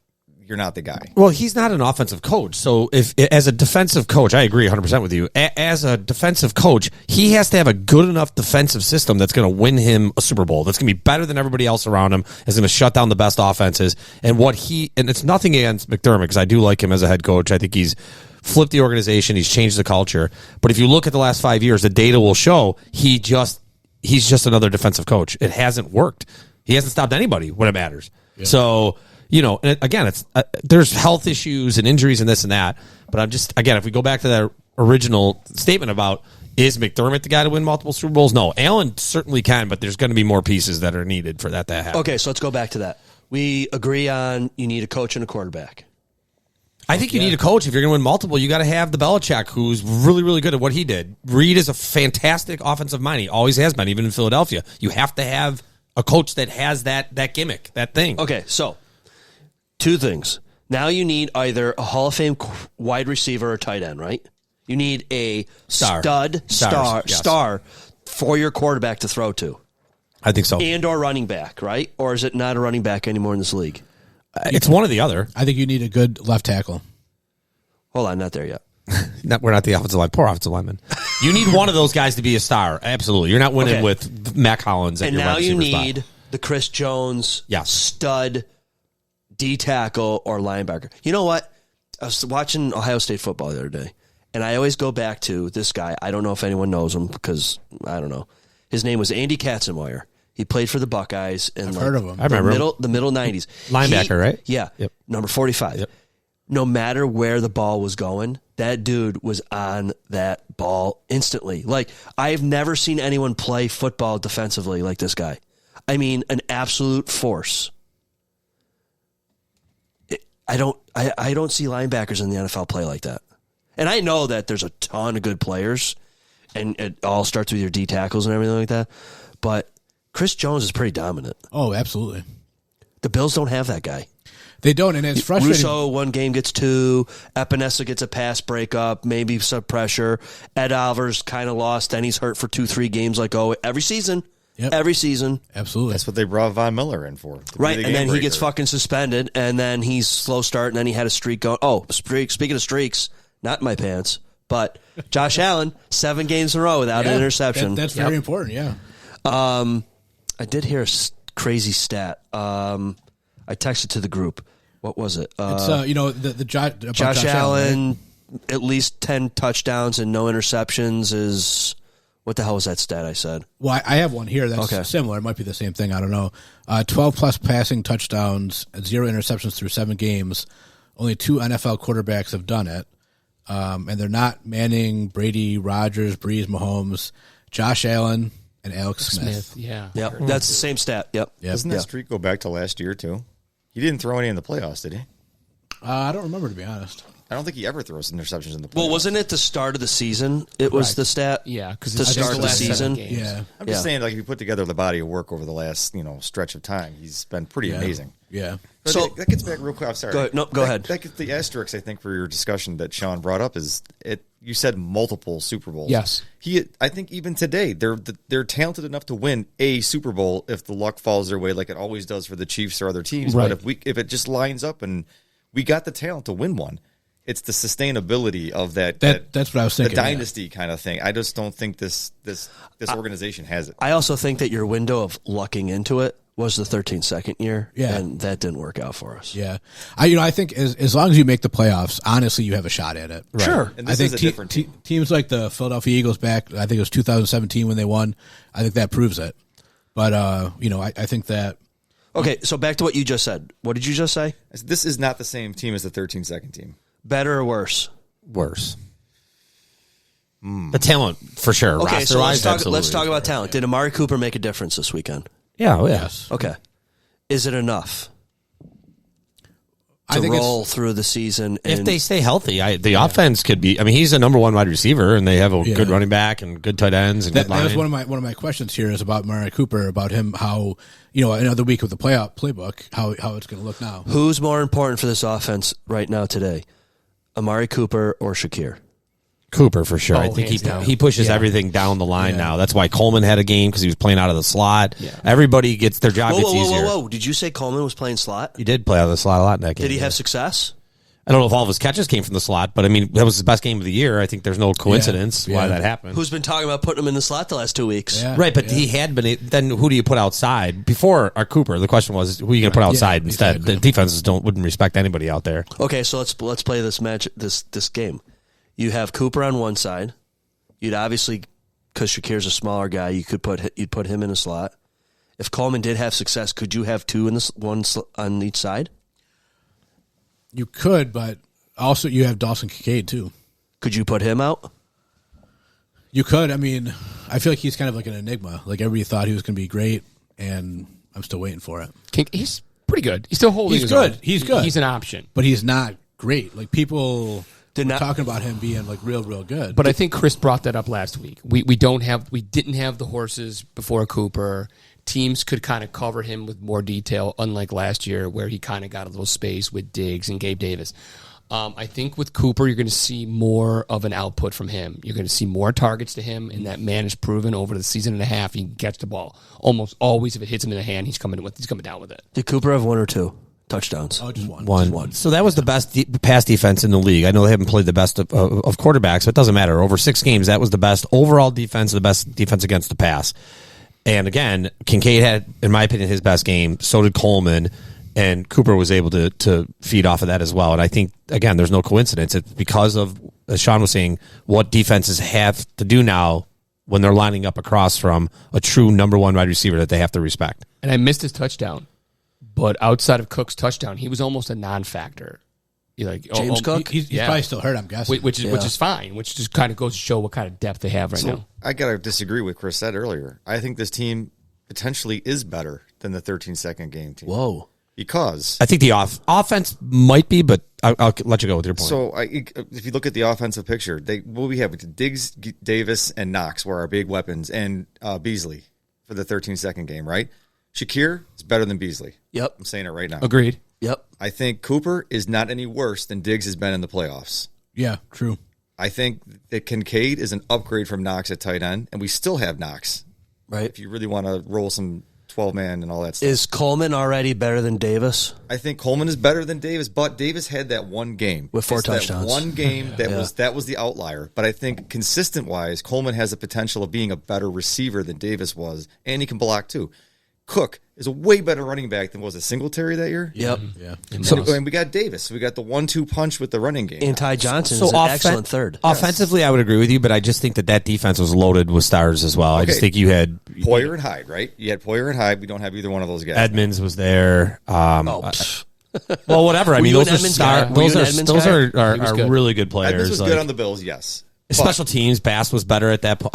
you're not the guy. Well, he's not an offensive coach. So if as a defensive coach, I agree 100% with you. As a defensive coach, he has to have a good enough defensive system that's going to win him a Super Bowl. That's going to be better than everybody else around him. Is going to shut down the best offenses. And it's nothing against McDermott, because I do like him as a head coach. I think he's flipped the organization. He's changed the culture. But if you look at the last 5 years, the data will show he's just another defensive coach. It hasn't worked. He hasn't stopped anybody when it matters. Yeah. So, and again, it's there's health issues and injuries and this and that. But I'm just, again, if we go back to that original statement about, is McDermott the guy to win multiple Super Bowls? No, Allen certainly can, but there's going to be more pieces that are needed for that to happen. Okay, so let's go back to that. We agree on you need a coach and a quarterback. I think you need a coach. If you're going to win multiple, you got to have the Belichick, who's really, really good at what he did. Reid is a fantastic offensive mind. He always has been, even in Philadelphia. You have to have a coach that has that gimmick, that thing. Okay, so 2 things. Now you need either a Hall of Fame wide receiver or tight end, right? You need a star for your quarterback to throw to. I think so. And or running back, right? Or is it not a running back anymore in this league? It's one or the other. I think you need a good left tackle. Hold on, not there yet. We're not the offensive line. Poor offensive lineman. You need one of those guys to be a star. Absolutely. You're not winning with Mac Hollins. And now you need the Chris Jones stud D tackle or linebacker. You know what? I was watching Ohio State football the other day, and I always go back to this guy. I don't know if anyone knows him because I don't know. His name was Andy Katzenmoyer. He played for the Buckeyes in heard of him. I remember the middle 90s. Linebacker, right? Yeah. Yep. Number 45. Yep. No matter where the ball was going, that dude was on that ball instantly. Like, I've never seen anyone play football defensively like this guy. I mean, an absolute force. I don't see linebackers in the NFL play like that. And I know that there's a ton of good players, and it all starts with your D tackles and everything like that. But Chris Jones is pretty dominant. Oh, absolutely. The Bills don't have that guy. They don't, and it's frustrating. Russo, one game gets 2. Epinesa gets a pass breakup, maybe some pressure. Ed Alvarez kind of lost, then he's hurt for 2-3 games every season. Yep. Every season. Absolutely. That's what they brought Von Miller in for. Right, and then he gets fucking suspended, and then he's slow start, and then he had a streak going. Oh, speaking of streaks, not in my pants, But Josh Allen, 7 games in a row without an interception. That's very important, yeah. I did hear a crazy stat. I texted to the group. What was it? It's the Josh Allen, at least 10 touchdowns and no interceptions is... What the hell was that stat I said? Well, I have one here that's similar. It might be the same thing. I don't know. 12-plus passing touchdowns, 0 interceptions through 7 games. Only 2 NFL quarterbacks have done it. And they're not Manning, Brady, Rodgers, Breeze, Mahomes, Josh Allen, and Alex Smith. Yeah. Yep. That's the same stat. Yep. Doesn't that streak go back to last year, too? He didn't throw any in the playoffs, did he? I don't remember, to be honest. I don't think he ever throws interceptions in the playoffs. Well, wasn't it the start of the season? It was the stat? Yeah, because to start the season. Yeah. I'm just saying, like, if you put together the body of work over the last, stretch of time, he's been pretty amazing. Yeah. But So- that gets back real quick. I'm sorry. Go ahead. No, go ahead. That gets the asterisk, I think, for your discussion that Sean brought up is it. You said multiple Super Bowls. Yes. I think even today they're talented enough to win a Super Bowl if the luck falls their way, like it always does for the Chiefs or other teams. Right. But if it just lines up and we got the talent to win one, it's the sustainability of that. That's what I was thinking. The dynasty kind of thing. I just don't think this organization has it. I also think that your window of lucking into it was the 13-second year, Yeah. and that didn't work out for us. Yeah. I think as long as you make the playoffs, honestly, you have a shot at it. Right. Sure. And I this think is a different team. teams like the Philadelphia Eagles back, I think it was 2017 when they won. I think that proves it. But, I think that. Okay, so back to what you just said. What did you just say? This is not the same team as the 13-second team. Better or worse? Worse. The talent, for sure. Okay, so let's Roster-wise, talk about absolutely. talent. Did Amari Cooper make a difference this weekend? Yeah, oh, yeah. Yes. Okay. Is it enough I to think roll through the season? If And they stay healthy, the offense could be. I mean, he's a number 1 wide receiver, and they have a good running back and good tight ends and good That was line. one of my questions here is about Amari Cooper, about him, how, another week with the playbook, how it's going to look now. who's more important for this offense right now today? Amari Cooper or Shakir? Cooper for sure. I Oh, think hands down. he pushes Yeah. everything down the line Yeah. now. That's why Coleman had a game because he was playing out of the slot. Yeah. Everybody gets their job Whoa, gets whoa, whoa, easier. whoa, whoa. Did you say Coleman was playing slot? He did play out of the slot a lot in that game. Did he have success? I don't know if all of his catches came from the slot, but I mean that was his best game of the year. I think there's no coincidence Yeah. why Yeah. that happened. Who's been talking about putting him in the slot the last 2 weeks? Yeah. Right, but he had been. Then who do you put outside before our Cooper? The question was who are you going to put outside instead? exactly. The defenses wouldn't respect anybody out there. Okay, so let's play this match this game. You have Cooper on one side. You'd obviously, because Shakir's a smaller guy, you'd put him in a slot. If Coleman did have success, could you have two in this one on each side? You could, but also you have Dawson Kincaid too. Could you put him out? You could. I mean, I feel like he's kind of like an enigma. Like everybody thought he was going to be great, and I'm still waiting for it. He's pretty good. He's still holding He's his good. own. He's good. He's an option. But he's not great. Like people Did not- talking about him being like real good. But I think Chris brought that up last week. We didn't have the horses before Cooper. Teams could kind of cover him with more detail, unlike last year where he kind of got a little space with Diggs and Gabe Davis. I think with Cooper, you're going to see more of an output from him. You're going to see more targets to him, and that man has proven over the season and a half he can catch the ball almost always. If it hits him in the hand, he's coming down with it. Did Cooper have one or two touchdowns? oh, just one. One. So that was the best pass defense in the league. I know they haven't played the best of quarterbacks, but it doesn't matter. Over 6 games, that was the best overall defense, the best defense against the pass. And again, Kincaid had, in my opinion, his best game. So did Coleman. And Cooper was able to feed off of that as well. And I think, again, there's no coincidence. It's because of, as Sean was saying, what defenses have to do now when they're lining up across from a true number 1 wide receiver that they have to respect. And I missed his touchdown, but outside of Cook's touchdown, he was almost a non-factor. James Cook? He's probably still hurt, I'm guessing. which is fine. Which just kind of goes to show what kind of depth they have right now. I got to disagree with Chris said earlier. I think this team potentially is better than the 13-second game team. Whoa. Because I think the offense might be, but I'll let you go with your point. so if you look at the offensive picture, what we have Diggs, Davis, and Knox were our big weapons, and Beasley for the 13-second game, right? Shakir is better than Beasley. Yep. I'm saying it right now. Agreed. Yep. I think Cooper is not any worse than Diggs has been in the playoffs. Yeah, true. I think that Kincaid is an upgrade from Knox at tight end, and we still have Knox. Right. If you really want to roll some 12-man and all that stuff. Is Coleman already better than Davis? I think Coleman is better than Davis, but Davis had that one game. With 4 It's touchdowns. That one game that was the outlier. But I think consistent-wise, Coleman has the potential of being a better receiver than Davis was, and he can block too. Cook is a way better running back than was it Singletary that year? Yep. Yeah. And we got Davis. So we got the 1-2 punch with the running game. And Ty Johnson is an excellent third. Offensively, I would agree with you, but I just think that defense was loaded with stars as well. I just think you had Poyer and Hyde, right? You had Poyer and Hyde. We don't have either one of those guys. Edmonds was there. Oh, Well, whatever. I mean, you those an are Edmonds guy? star. Were you Those an are Edmonds those guy? are He was good. really good players. Edmonds was like, good on the Bills, yes. special teams. Bass was better at that point.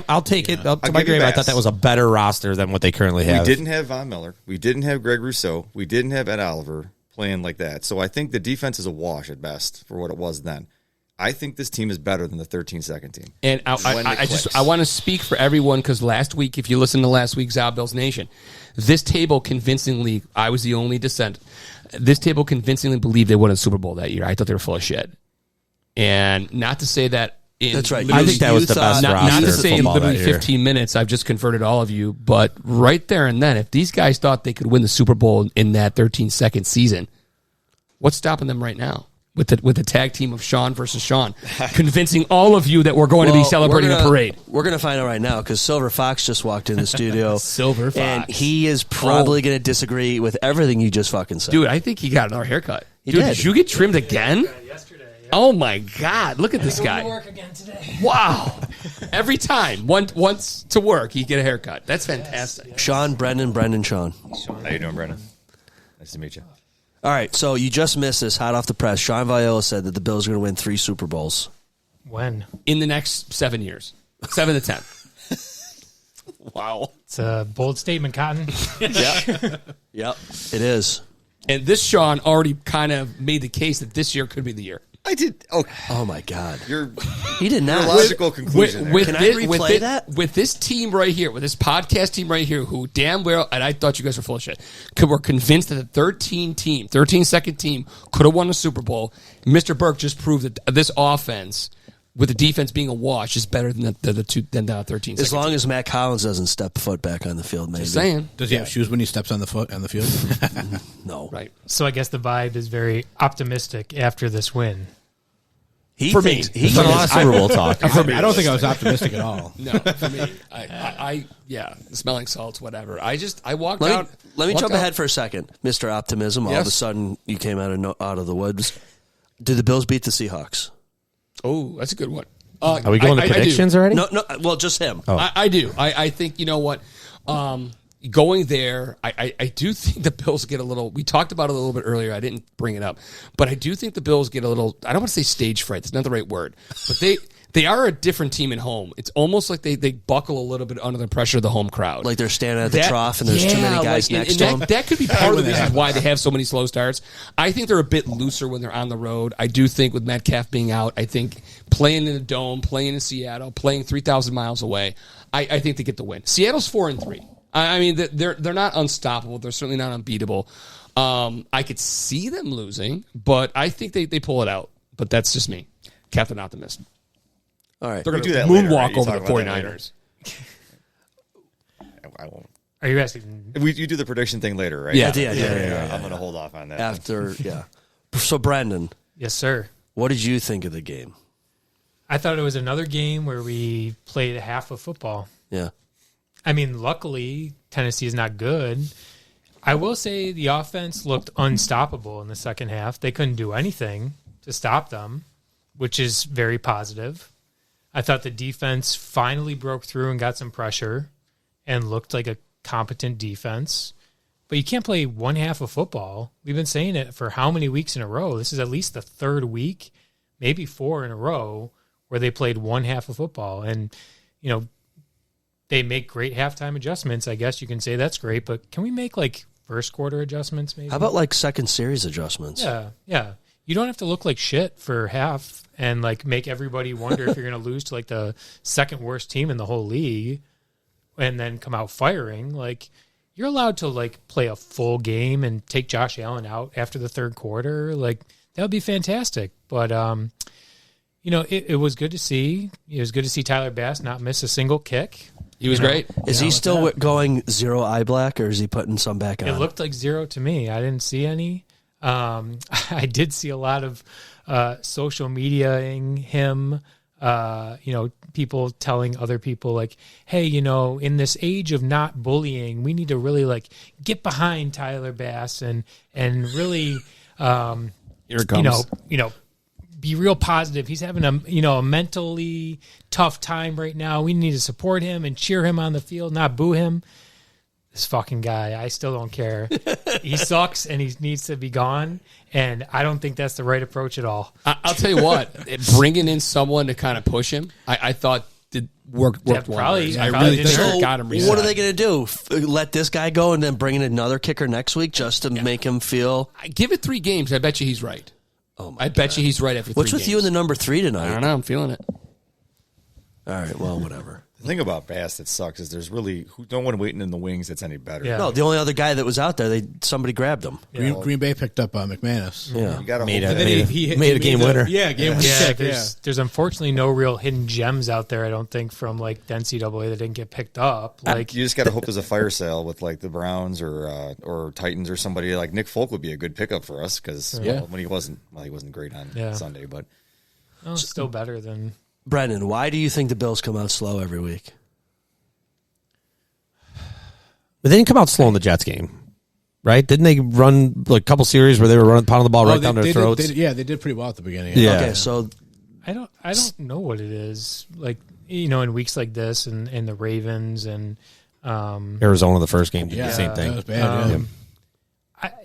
I'll take it to my give you grave. I Bass. thought that was a better roster than what they currently have. We didn't have Von Miller. We didn't have Greg Rousseau. We didn't have Ed Oliver playing like that. So I think the defense is a wash at best for what it was then. I think this team is better than the 13-second team. And I want to speak for everyone because last week, if you listen to last week's ZaBills Nation, this table convincingly, I was the only dissent. This table convincingly believed they won a Super Bowl that year. I thought they were full of shit. And not to say that That's right. I think that was the best not roster to for say in football literally that year. 15 minutes, I've just converted all of you, but right there and then, if these guys thought they could win the Super Bowl in that 13-second season, what's stopping them right now? With the tag team of Sean versus Sean, convincing all of you that we're going to be celebrating a parade. We're going to find out right now because Silver Fox just walked in the studio. Silver Fox. And he is probably going to disagree with everything you just fucking said. Dude, I think he got another haircut. He Dude, did. did you get trimmed again? Yesterday. Yeah. Oh my God! Look at this guy. Work again today. Wow! Every time, once to work, he get a haircut. That's fantastic. Sean, Brendan, Sean. How you doing, Brendan? Nice to meet you. All right, so you just missed this hot off the press. Sean Viola said that the Bills are going to win 3 Super Bowls. When? In the next 7 years, 7 to 10. Wow! It's a bold statement, Cotton. Yep, it is. And this Sean already kind of made the case that this year could be the year. I did. Oh my God, He did not. Your logical conclusion. there. Can I replay that? With this team right here, with this podcast team right here, who damn well, and I thought you guys were full of shit, were convinced that the 13-second team could have won a Super Bowl. Mr. Burke just proved that this offense, with the defense being a wash, is better than the 13-second As long as Matt Collins doesn't step foot back on the field, maybe. Just saying. Does he have shoes when he steps on the field? No. Right. So I guess the vibe is very optimistic after this win. He For thinks me. he There's a lot of Super Bowl talk. I don't think I was optimistic at all. No, for me, yeah, smelling salts, whatever. I walked Let out. me, let me walked jump out- ahead for a second. Mr. Optimism, all of a Yes. sudden you came out of the woods. Did the Bills beat the Seahawks? Oh, that's a good one. Are we going to predictions already? No, well, just him. I do. I think, you know what? Going there, I do think the Bills get a little. We talked about it a little bit earlier. I didn't bring it up, but I do think the Bills get a little. I don't want to say stage fright. That's not the right word, but they are a different team at home. It's almost like they buckle a little bit under the pressure of the home crowd. Like they're standing at the trough and there's too many guys next to them. That could be part of the reason why they have so many slow starts. I think they're a bit looser when they're on the road. I do think with Metcalf being out, I think playing in a dome, playing in Seattle, playing 3,000 miles away, I think they get the win. Seattle's 4-3. I mean, they're not unstoppable. They're certainly not unbeatable. I could see them losing, but I think they pull it out. But that's just me, Captain Optimist. All right. They're going do to that later, moonwalk right? You over talk the about that later. 49ers. I won't. Are you asking? You do the prediction thing later, right? Yeah. Yeah. I'm going to hold off on that. After, yeah. So, Brandon, Yes, sir. what did you think of the game? I thought it was another game where we played half of football. Yeah. I mean, luckily, Tennessee is not good. I will say the offense looked unstoppable in the second half. They couldn't do anything to stop them, which is very positive. I thought the defense finally broke through and got some pressure and looked like a competent defense. But you can't play one half of football. We've been saying it for how many weeks in a row? This is at least the third week, maybe 4 in a row, where they played one half of football. And, you know, they make great halftime adjustments. I guess you can say that's great, but can we make like first quarter adjustments maybe? How about like second series adjustments? Yeah. You don't have to look like shit for half and like make everybody wonder if you're going to lose to like the second worst team in the whole league and then come out firing. Like you're allowed to like play a full game and take Josh Allen out after the third quarter. Like that would be fantastic. But, you know, it was good to see. It was good to see Tyler Bass not miss a single kick. He was great. Is he still going 0 eye black, or is he putting some back on? It looked like 0 to me. I didn't see any. I did see a lot of social mediaing him. People telling other people like, hey, in this age of not bullying, we need to really like get behind Tyler Bass and really, Here it comes. be real positive. He's having a mentally tough time right now. We need to support him and cheer him on the field, not boo him. This fucking guy, I still don't care. He sucks and he needs to be gone. And I don't think that's the right approach at all. I'll tell you what, bringing in someone to kind of push him, I thought did worked probably- wonders. I probably really did. think So it got him What reset. are they going to do? Let this guy go and then bring in another kicker next week just to make him feel? Give it 3 games. I bet you he's right. Oh, I bet you he's right after 3 What's games. with you and the number 3 I tonight? don't know. I'm feeling it. All right, well, whatever. The thing about Bass that sucks is there's really no one waiting in the wings that's any better. Yeah. No, the only other guy that was out there, somebody grabbed him. Green Bay picked up McManus. Yeah. You got to Made hope a- that made a- made a game winner. Yeah, game winner. Yeah, Yeah, there's unfortunately no real hidden gems out there, I don't think, from like the NCAA that didn't get picked up. Like, you just got to hope there's a fire sale with like the Browns or Titans or somebody like Nick Folk would be a good pickup for us because when he wasn't great on Sunday, but still better than. Brendan, why do you think the Bills come out slow every week? But they didn't come out slow in the Jets game, right? Didn't they run like a couple series where they were pounding the ball right down their throats? They did pretty well at the beginning. Yeah. Okay, so I don't know what it is. Like, in weeks like this and the Ravens and Arizona, the first game, did the same That thing. was bad.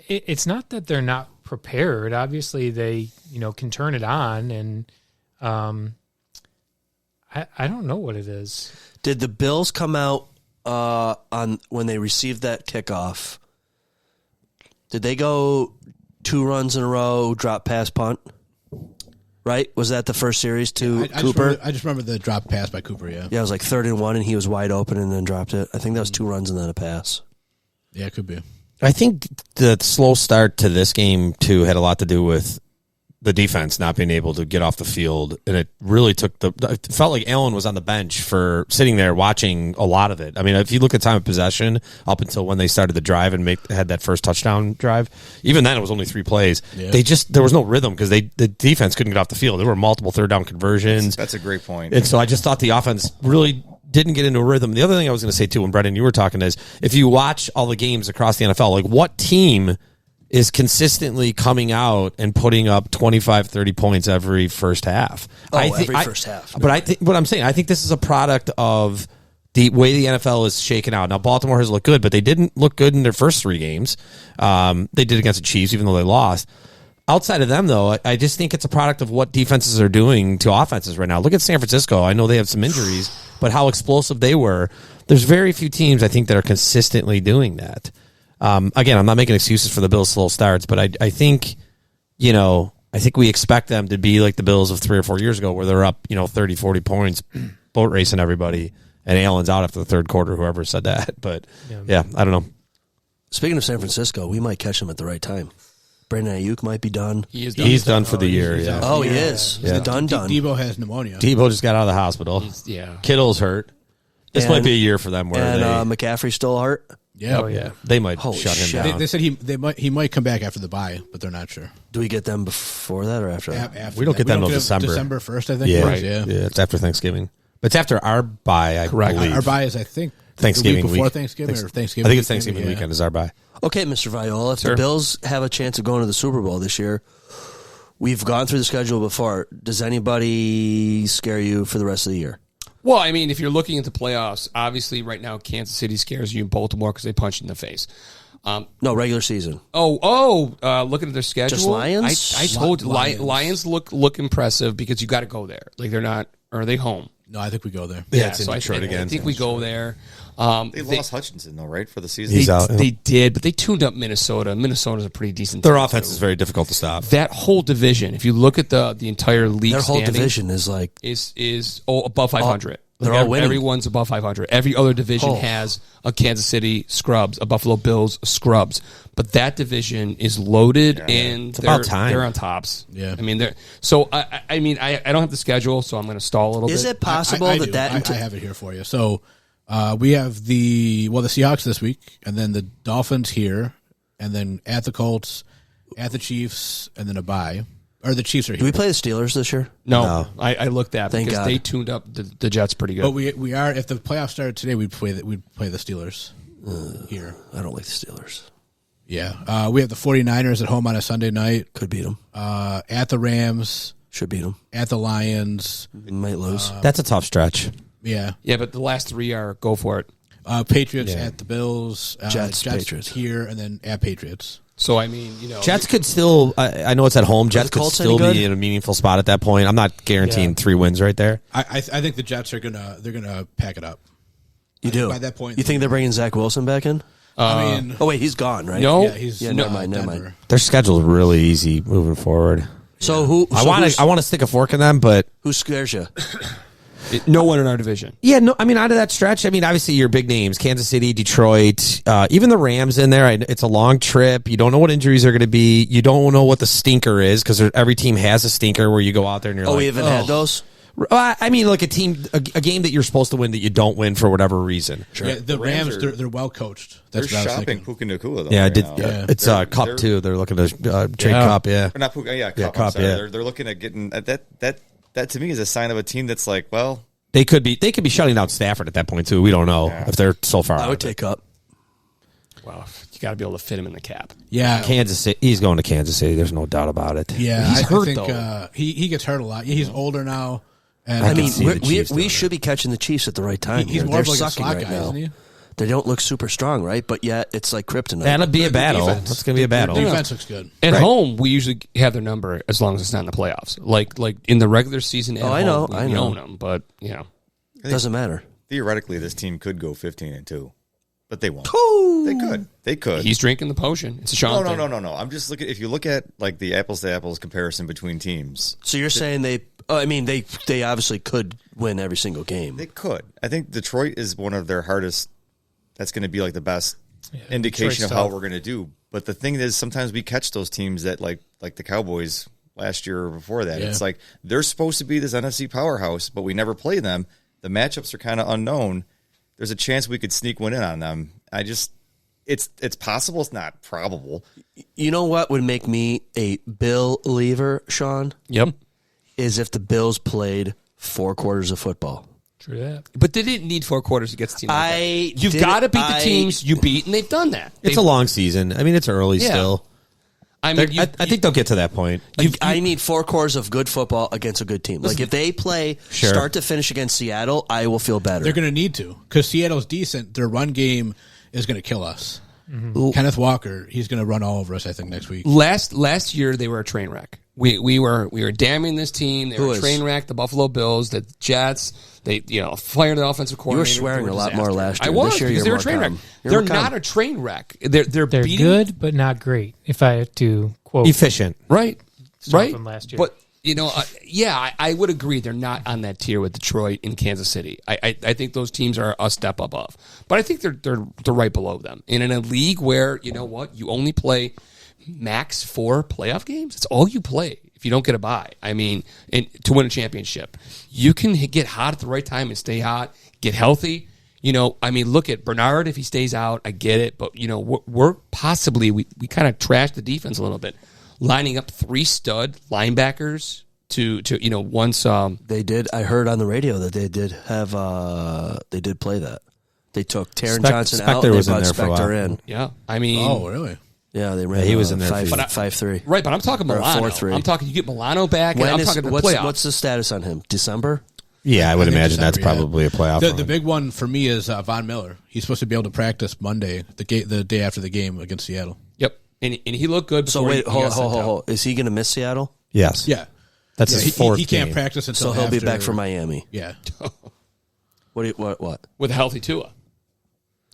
it's not that they're not prepared. Obviously, they can turn it on, and I don't know what it is. did the Bills come out on when they received that kickoff? Did they go 2 runs in a row, drop pass, punt? Right? Was that the first series to Cooper? I just remember the drop pass by Cooper. Yeah, Yeah, it was like 3rd and 1, and he was wide open and then dropped it. I think that was 2 runs and then a pass. yeah, it could be. I think the slow start to this game, too, had a lot to do with the defense not being able to get off the field. And it really it felt like Allen was on the bench for sitting there watching a lot of it. I mean, if you look at time of possession up until when they started the drive and had that first touchdown drive, even then it was only 3 plays. Yeah. There was no rhythm because the defense couldn't get off the field. There were multiple 3rd down conversions. that's a great point. And so I just thought the offense really didn't get into a rhythm. The other thing I was going to say, too, when Brendan, you were talking is, if you watch all the games across the NFL, like what team is consistently coming out and putting up 25, 30 points every first half? Every first half. But I think what I'm saying, I think this is a product of the way the NFL is shaken out. Now, Baltimore has looked good, but they didn't look good in their first 3 games. They did against the Chiefs, even though they lost. Outside of them, though, I just think it's a product of what defenses are doing to offenses right now. Look at San Francisco. I know they have some injuries, but how explosive they were. There's very few teams, I think, that are consistently doing that. Again, I'm not making excuses for the Bills' slow starts, but I think, I think we expect them to be like the Bills of 3 or 4 years ago, where they're up, 30, 40 points, boat racing everybody, and Allen's out after the 3rd quarter, whoever said that. But, yeah, I don't know. Speaking of San Francisco, we might catch him at the right time. Brandon Ayuk might be done. He is done. He's done for the year, yeah. Oh, he is. Yeah. He's done. Debo has pneumonia. Debo just got out of the hospital. Yeah. Kittle's hurt. This might be a year for them where And McCaffrey's still hurt. Yeah, Oh, yeah. they might Holy shut him shit. down. They said he might come back after the bye, but they're not sure. Do we get them before that or after that? After We don't get them till get December. December 1st, I think. Yeah, it is, yeah. It's after Thanksgiving. But it's after our bye, I believe. Our bye is, I think, Thanksgiving the week before week. Thanksgiving or Thanksgiving. I think it's Thanksgiving yeah. weekend is our bye. Okay, Mr. Viola, if the Bills have a chance of going to the Super Bowl this year, we've gone through the schedule before. Does anybody scare you for the rest of the year? Well, I mean, if you're looking at the playoffs, obviously right now Kansas City scares you in Baltimore because they punch you in the face. No, regular season. Looking at their schedule. Just Lions? I told you, Lions. Lions look impressive because you got to go there. Like they're not, or are they home? No, I think we go there. Yeah, it's in so Detroit again. I think we go there. They lost Hutchinson, though, right, for the season? He's out. They did, but they tuned up Minnesota. Minnesota's a pretty decent Their team, offense too. is very difficult to stop. That whole division, if you look at the entire league Their whole standing, division is like is above 500. they're all winning. Everyone's above 500. Every other division has a Kansas City scrubs, a Buffalo Bills scrubs, but that division is loaded and It's about time. they're on tops. Yeah. I mean they're so. I mean I don't have the schedule, so I'm going to stall a little bit. Is it possible I that do. that I have it here for you. So We have the Seahawks this week, and then the Dolphins here, and then at the Colts, at the Chiefs, and then a bye. Or the Chiefs are here. Do we play the Steelers this year? No. I looked at Thank because God. they tuned up the Jets pretty good. But we are, if the playoffs started today, we'd play the Steelers here. I don't like the Steelers. Yeah. We have the 49ers at home on a Sunday night. Could beat them. At the Rams. Should beat them. At the Lions. Might lose. That's a tough stretch. Yeah. Yeah, but the last three are go for it. Patriots at the Bills. Jets, Patriots. here, and then at Patriots. So, I mean, Jets could still, I know it's at home, Jets could Colts still any be good? in a meaningful spot at that point. I'm not guaranteeing 3 wins right there. I think the Jets are gonna pack it up. You do? By that point, You think they're bringing Zach Wilson back in? I mean, Oh, wait, he's gone, right? No. yeah, he's never mind. Denver. Their schedule's really easy moving forward. So who? I want to stick a fork in them, but Who scares you? no one in our division. yeah, no. I mean, out of that stretch, I mean, obviously your big names: Kansas City, Detroit, even the Rams in there. It's a long trip. You don't know what injuries are going to be. You don't know what the stinker is because every team has a stinker where you go out there and you're like, We haven't had those? I mean, like a game that you're supposed to win that you don't win for whatever reason. Yeah, the Rams, they're well coached. That's They're what I was shopping thinking. Puka Nacua, though. Yeah, I right did. now. Yeah. It's They're- Cup too. They're looking to trade Yeah. Cup. Yeah, Or not Puka, yeah, Cup. Cup, I'm sorry. yeah. They're looking at getting that to me is a sign of a team that's like, well, they could be shutting down Stafford at that point too. We don't know if they're so far. I out would of it. take up. Well, you got to be able to fit him in the cap. Yeah, Kansas City. He's going to Kansas City. There's no doubt about it. yeah. He's I hurt, think though. he gets hurt a lot. He's older now. And I I mean, see the Chiefs we doing should be catching the Chiefs at the right time. he's here. more They're of like a sucking slot right guy, now. isn't he? They don't look super strong, right? But yet it's like kryptonite. That'll be a The battle. defense. That's going to be a battle. The defense looks good. At Right. home, we usually have their number as long as it's not in the playoffs. Like in the regular season, at I home, know, I we know. own them. But, It doesn't matter. theoretically, this team could go 15-2, but they won't. They could. he's drinking the potion. It's a Sean thing. No. I'm just looking. If you look at like the apples to apples comparison between teams, So you're saying they obviously could win every single game. they could. I think Detroit is one of their hardest. That's going to be like the best indication of Detroit's how tough. we're going to do. But the thing is, sometimes we catch those teams that like the Cowboys last year or before that. Yeah. It's like they're supposed to be this NFC powerhouse, but we never play them. The matchups are kind of unknown. There's a chance we could sneak one in on them. It's possible. It's not probable. You know what would make me a Bill believer, Sean? Yep. Is if the Bills played 4 quarters of football. True that. But they didn't need 4 quarters to get the team. Like that. You've didn't- got to beat the I- teams you beat, and they've done that. It's a long season. I mean, it's early Yeah. still. I mean, I think they'll get to that point. I need 4 quarters of good football against a good team. Like if they play Sure. start to finish against Seattle, I will feel better. They're going to need to because Seattle's decent. Their run game is going to kill us. Mm-hmm. Kenneth Walker, he's going to run all over us. I think next week. last year they were a train wreck. We were damning this team. They Who were a is? train wreck. The Buffalo Bills, the Jets. They fired the offensive You were coordinator. swearing They were a lot disaster. more last year. I was This year because you're they were more a train wreck. calm. You're They're more calm. not a train wreck. They're They're beating good, but not great. If I had to quote Efficient. right, Stuff right. from last year. But I would agree they're not on that tier with Detroit and Kansas City. I think those teams are a step above, but I think they're right below them. And in a league where you only play max 4 playoff games. It's all you play if you don't get a bye. I mean, and to win a championship, you can get hot at the right time and stay hot. Get healthy. Look at Bernard. If he stays out, I get it. But we're possibly we kind of trashed the defense a little bit, lining up 3 stud linebackers to once They did. I heard on the radio that they did have. They did play that. They took Taron Johnson out. Spector And was they in brought there for a while. Spector in. yeah. I mean, Oh, really? Yeah, they ran. he was in there five, for- 5-3. right. But I'm talking Or a Milano. 4-3. I'm talking you get Milano back. And I'm talking the playoffs. what's the status on him? December. Yeah, I would I think imagine that's December, yeah. probably a playoff. The run. big one for me is Von Miller. He's supposed to be able to practice Monday, the day after the game against Seattle. Yep. And he looked good. So before wait, he hold, got sent out. hold. Is he going to miss Seattle? Yes. Yeah, That's yeah, his fourth He can't game. practice until So he'll be after- back for Miami. Yeah, What? With a healthy Tua.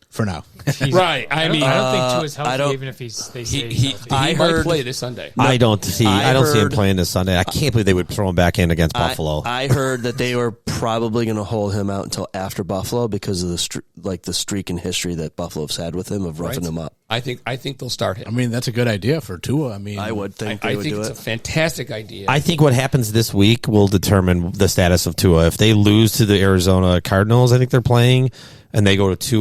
for now. Right. I mean, I don't think Tua's I healthy, don't- even if they say he he's healthy. I might heard- play this Sunday. I don't see him heard- playing this Sunday. I can't believe they would throw him back in against Buffalo. I heard that they were probably going to hold him out until after Buffalo because of the streak in history that Buffalo's had with him of roughing him up. I think they'll start him. I mean, that's a good idea for Tua. I mean, I would think I they would think do it's it. a fantastic idea. I think what happens this week will determine the status of Tua. If they lose to the Arizona Cardinals, I think they're playing. and they go to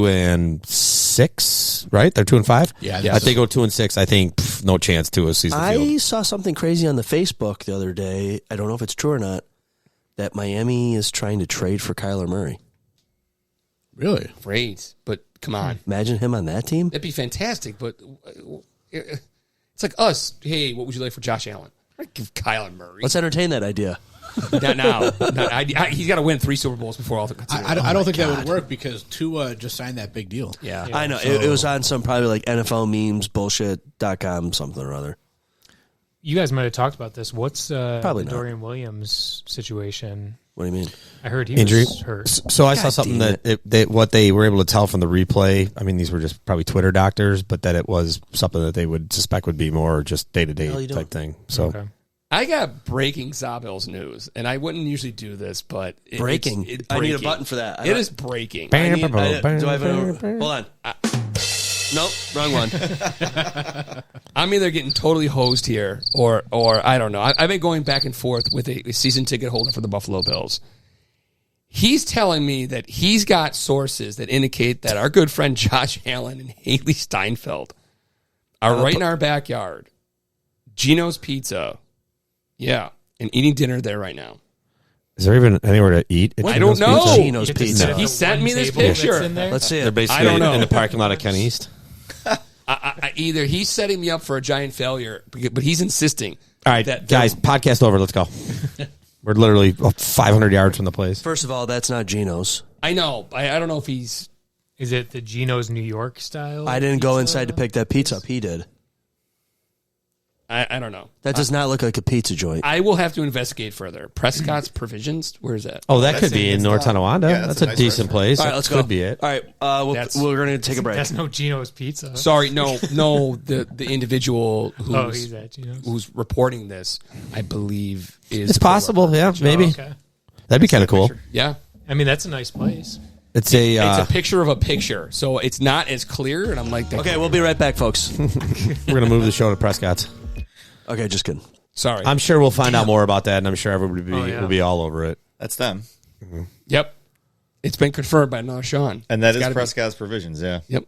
2-6, right? They're 2-5. Yeah. If they go 2-6, I think no chance Tua sees the field. I saw something crazy on the Facebook the other day. I don't know if it's true or not. That Miami is trying to trade for Kyler Murray. Really? Great, but come on. Imagine him on that team. That'd be fantastic, but it's like us. Hey, what would you like for Josh Allen? I'd give Kyler Murray. Let's entertain that idea. Not now. He's got to win 3 Super Bowls before all the considered. I don't think that would work because Tua just signed that big deal. Yeah. I know. It was on some probably like NFL memes, bullshit.com, something or other. You guys might have talked about this. What's Probably not. Dorian Williams' situation? What do you mean? I heard he Injury? was hurt. So I saw something damn that what they were able to tell from the replay. I mean, these were just probably Twitter doctors, but that it was something that they would suspect would be more just day to day type thing. So Okay. I got breaking ZaBills news, and I wouldn't usually do this, but Breaking. It's I need a breaking. button for that. It is breaking. Do I have hold on. Nope, wrong one. I'm either getting totally hosed here, or I don't know. I've been going back and forth with a season ticket holder for the Buffalo Bills. He's telling me that he's got sources that indicate that our good friend Josh Allen and Haley Steinfeld are right in our backyard. Gino's Pizza. Yeah, and eating dinner there right now. is there even anywhere to eat? at I don't Gino's know. Pizza? Gino's You get to Pizza. sit at He the sent one me this table that's picture. in there. Let's see They're it. basically I don't know. in the parking lot of Ken East. Either he's setting me up for a giant failure, but he's insisting. All right, that guys, podcast over. Let's go. We're literally 500 yards from the place. First of all, that's not Gino's. I know. I don't know if he's. Is it the Gino's New York style? I didn't go pizza? inside to pick that pizza up. He did. I don't know. That does not look like a pizza joint. I will have to investigate further. Prescott's Provisions. Where is that? Oh, that could be in North Tonawanda. Yeah, that's that's a a nice decent restaurant. place. All right, That let's could go. be it. All right, we're going to take a break. That's no Gino's Pizza. Sorry, no. The individual He's at Gino's. who's reporting this, I believe, is It's a coworker. possible, yeah, maybe. Oh, okay. That'd be kind of cool. Yeah, I mean, that's a nice place. It's a it's a picture of a picture, so it's not as clear. And I'm like, Okay, we'll be right back, folks. we're gonna move the show to Prescott's. Okay, just kidding. sorry. I'm sure we'll find out more about that, and I'm sure everybody yeah. will be all over it. That's them. Yep, it's been confirmed by Noah Sean, And that It's is gotta be- Prescott's Provisions, yeah. Yep,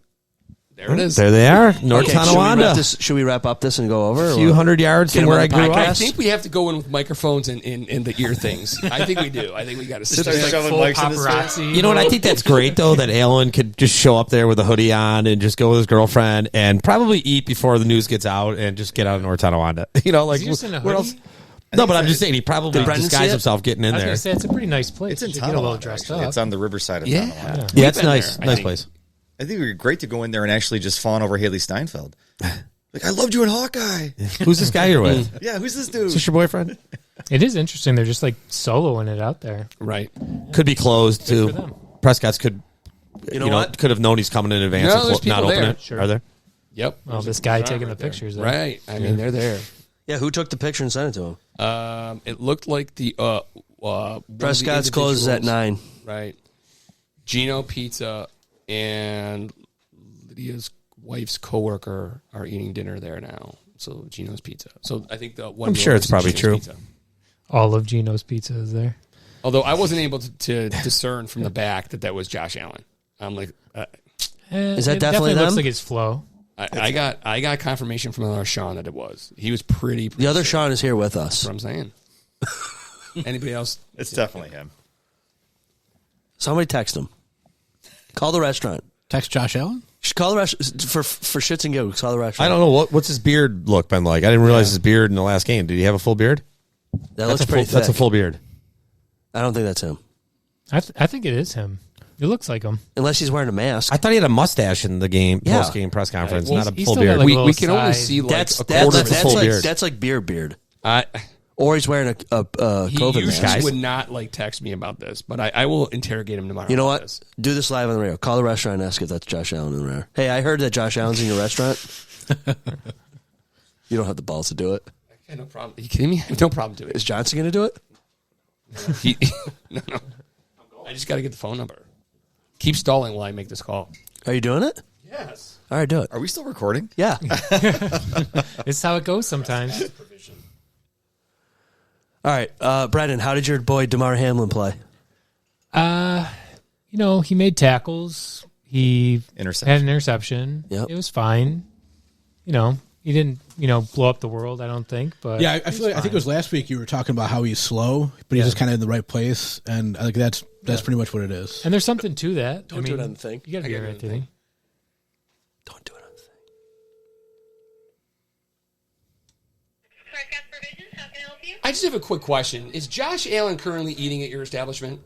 there it is. There they are, North Okay, Tonawanda. should we wrap up this and go over? A or few what? hundred yards Get from him where on I the grew podcast? I up. think we have to go in with microphones and the ear things. I think we do. I think we got to sit Start there. shoving Full mics in his face. paparazzi. You know what? I think that's great though that Alan could just show up there with a hoodie on and just go with his girlfriend and probably eat before the news gets out and just get out of North Tonawanda. You know, like Is he just in a where hoodie? else? No, but I'm just saying he probably Did Brendan see disguised it? himself getting in I was there. going to say, it's a pretty nice place. It's in You should get a little Tonawanda, dressed actually. up. It's on the riverside of Yeah. Tonawanda. Yeah, it's been nice, there, I nice think. place. I think it would be great to go in there and actually just fawn over Haley Steinfeld. Like, I loved you in Hawkeye. Who's this guy you're with? Yeah, who's this Is dude? this your boyfriend? It is interesting. They're just like soloing it out there. Right. Could be closed for too. them. Prescott's could, You know what? could have known he's coming in advance No, and there's not people open there. it. Sure. Are there? Yep. Well, There's this a guy shot taking right the there. pictures there. Right. I mean, they're there. Yeah, who took the picture and sent it to him? It looked like the one of the Prescott's closes at individuals- 9. Right. Gino Pizza and Lydia's wife's coworker are eating dinner there now. So Gino's Pizza. So I think the one. I'm of the sure it's owners is probably Gino's true. Pizza. All of Gino's Pizza is there. Although I wasn't able to discern from the back that was Josh Allen. I'm like, Is that it definitely looks them? like it's Flo. I got confirmation from another Sean that it was. He was pretty The other sure. Sean is here with us. That's what I'm saying. Anybody else? It's definitely him. Somebody text him. Call the restaurant. Text Josh Allen? Just call the restaurant for shits and giggles. Call the I restaurant. don't know what's his beard look been like. I didn't realize his beard in the last game. Did he have a full beard? That looks That's a pretty full, that's a thick. full beard. I don't think that's him. I think it is him. It looks like him. Unless he's wearing a mask. I thought he had a mustache in the game Yeah. post game press conference, Well, not a he's full still got, beard. like, We, little we can only side. see like that's a quarter of his full like beard. that's like beard. I Or he's wearing a he COVID usually mask. Guys. would not like text me about this, but I will interrogate him tomorrow. You know about what? this. Do this live on the radio. Call the restaurant and ask if that's Josh Allen in there. Hey, I heard that Josh Allen's in your restaurant. You don't have the balls to do it. Okay, no problem. Are you kidding me? I have no problem doing Is it. Johnson going to do it? No. I just got to get the phone number. Keep stalling while I make this call. Are you doing it? Yes. All right, do it. Are we still recording? Yeah. It's how it goes sometimes. All right, Brendan, how did your boy DeMar Hamlin play? he made tackles. He had an interception. Yep. It was fine. He didn't, blow up the world, I don't think. But Yeah, I think it was last week you were talking about how he's slow, but he's just kind of in the right place, and I think that's pretty much what it is. And there's something to that. Don't do it on the thing. You got to be right thing. Don't do it on the thing. How can I help you? I just have a quick question. Is Josh Allen currently eating at your establishment?